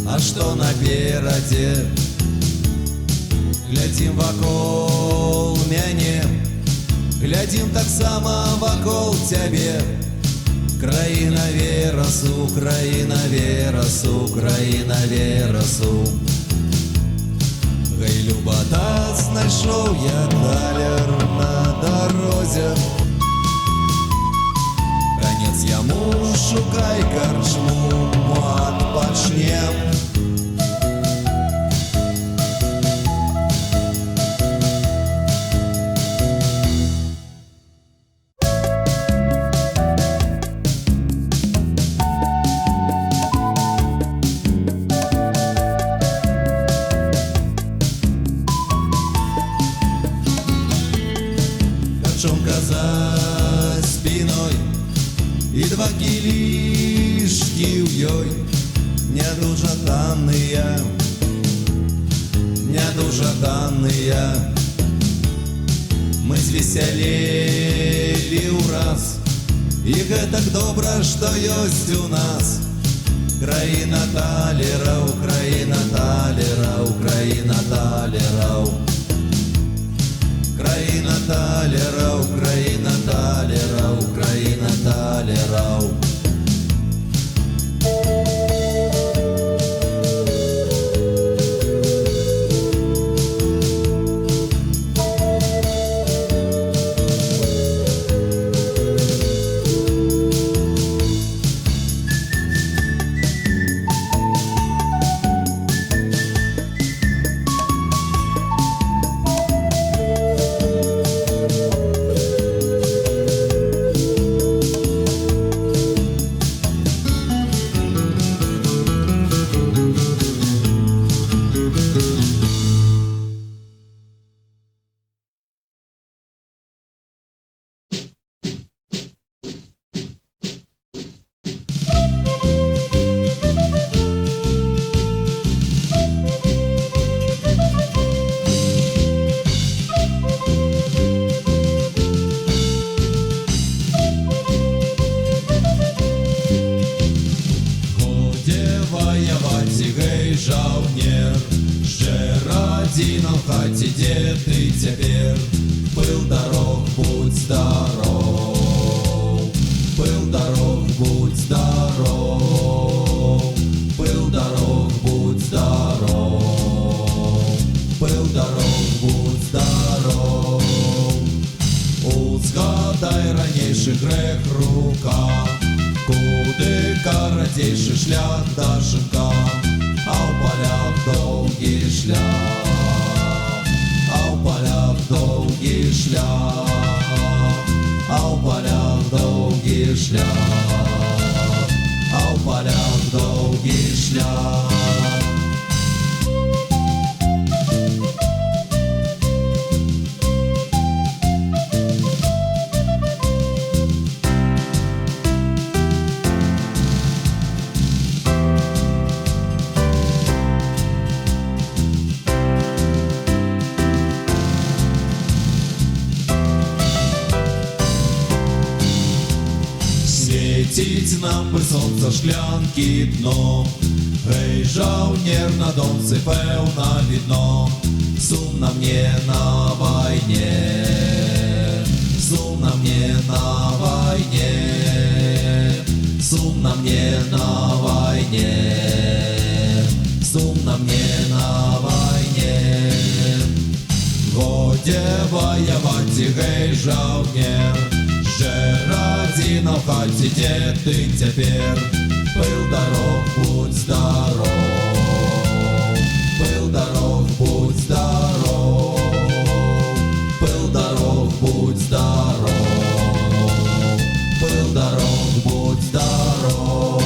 а што наперадзе? Глядзім вакол мяне, глядзім таксама вакол цябе. Краіна верасу, краіна верасу, краіна верасу. Гэй, любата, знайшоў я талер на дарозе. Канец яму, шукай карчму, адпачнем. Качонка за спиной и два кілішкі ў ёй. Не дужа танныя, не дужа танныя. Мы звесялелі ўраз, і гэтак добра, што ёсць у нас. Краіна талераў, краіна талераў, краіна талераў. Краіна талераў, краіна талераў, краіна талераў. Гэй, жаўнер, ще радзіна ў хаце, дзе ты цяпер? Пыл дарог, будь здаров, пыл дарог, будь здаров, пыл дарог, будь здаров, пыл дарог, будь здаров. Узгадай ранейшы грэх рука, куды карацейшы шлях да жынка. А ў полях доўгі шлях, а ў полях доўгі шлях, а ў полях доўгі шлях, а ў полях доўгі шлях. Свеціць нам бы сонца шклянкі дно. Гэй, жаўнер, на донцы пэўна відно. Сумна мне на вайне, сумна мне на вайне, сумна мне на вайне, сумна мне на вайне. Годзе ваяваць, гэй, жаўнер, ще радзіна ў хаце, дзе ты цяпер? Пыл дарог, будь здаров, пыл дарог, будь здаров, пыл дарог, будь здаров, пыл дарог, будь здаров.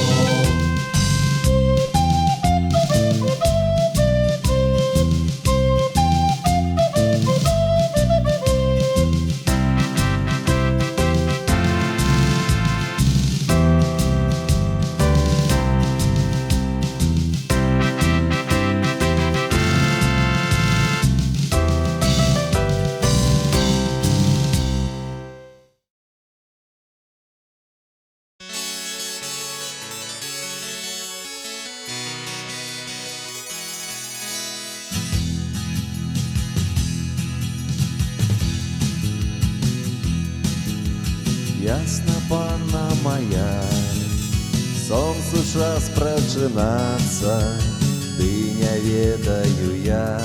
час прачынацца, ды не ведаю я,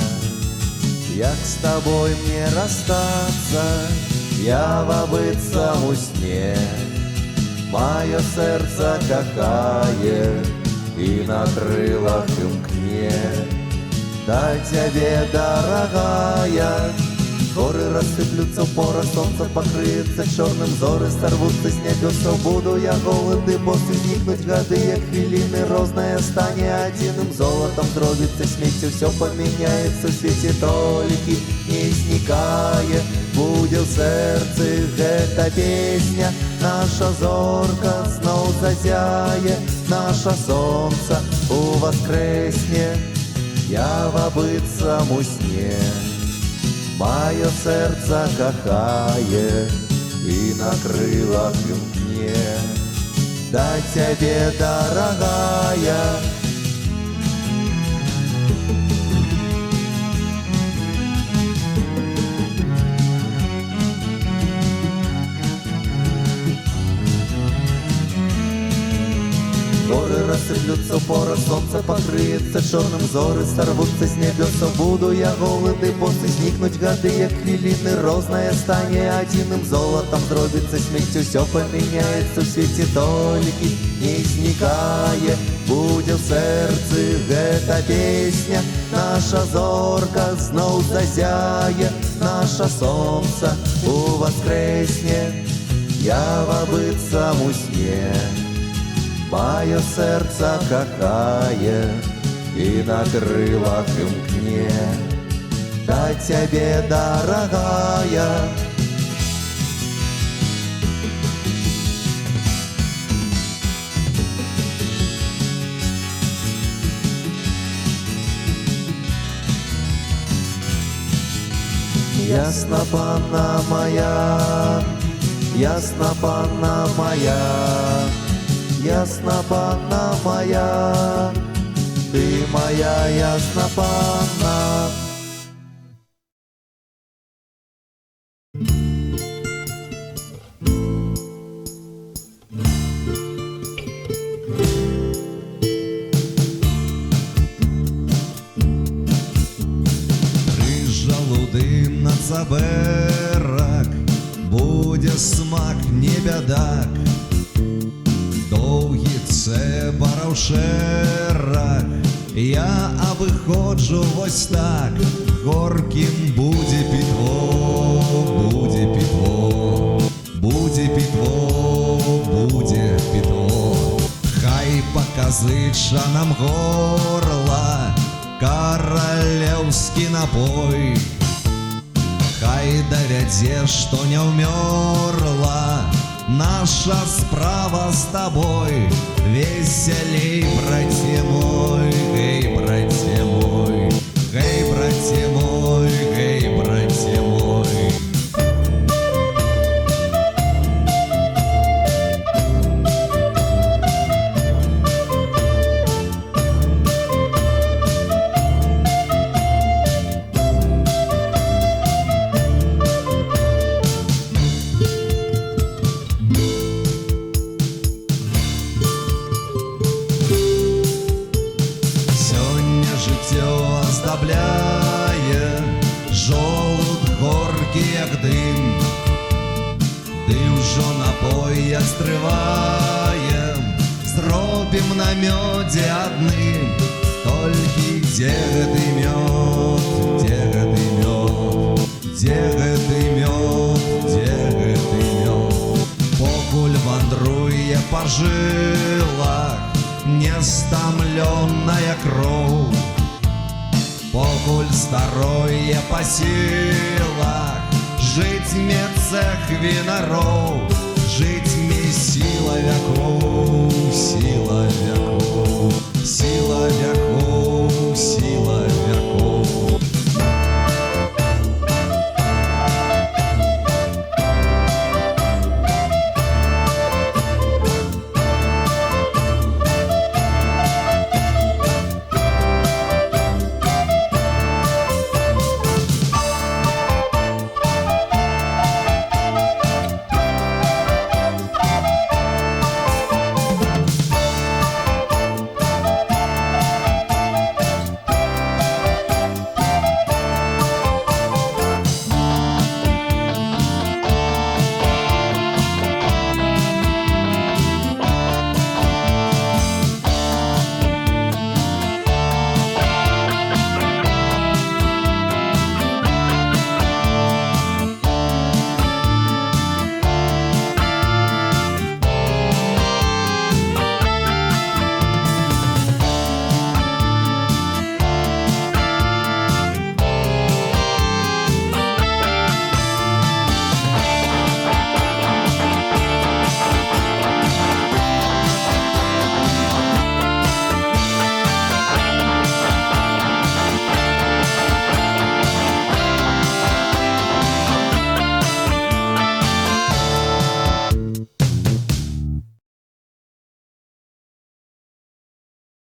як з табой мне расстацца. Я быццам у сне, маё сэрца кахае і на крылах імкне да цябе, дарагая. Горы рассыплются, пора солнца покрыется черным, зоры сорвутся с небесов. Буду я голоды, босы зникнуть годы, як хвилины розная стане одиным золотом дробится сметься, все поменяется в свете толики не зникае. Будет в сердце эта песня, наша зорка снова зазяе, наше солнце воскресне. Я быццам у сне, маё сэрца кахае і на крылах імкне да цябе, дарагая. Горы рассыплются, пора солнца покрыется черным, зоры сорвутся с небесов. Буду я голоды, босы зникнуть годы, як хвилины розная стане одиным золотом дробится смертью, все поменяется в свете толики не зникае. Будет в сердце эта песня, наша зорка снова зазяе, наше солнце воскресне. Я быццам у сне, маё сэрца кахае і на крылах імкне да цябе, дарагая. Ясна, панна моя, ясна, панна моя, ясна, панна моя, ты моя ясна, панна. Прыжалуды на цаберак, буде смак, не бядак. Доўгі цэбараў шэраг, я абыходжу вось так. Горкім будзе пітво, будзе пітво, будзе пітво, будзе пітво. Хай паказыча нам горла каралеўскі напой, хай давядзе, што не ўмёрла наша справа с тобой. Веселей, братья мой, гей, братья мой, гей, братья мой, гей, братья мой. Оздабляе жолуд горкі, як дым, ды ўжо напой астрываем, зробім на мёдзе адным. Толькі дзе гэты мёд, дзе гэты мёд, дзе гэты мёд, дзе гэты мёд. Покуль вандруе па жылах нестамлённая кроў, покуль старое по силах, жить мне цех винароў, жить мне сила веков, сила веков.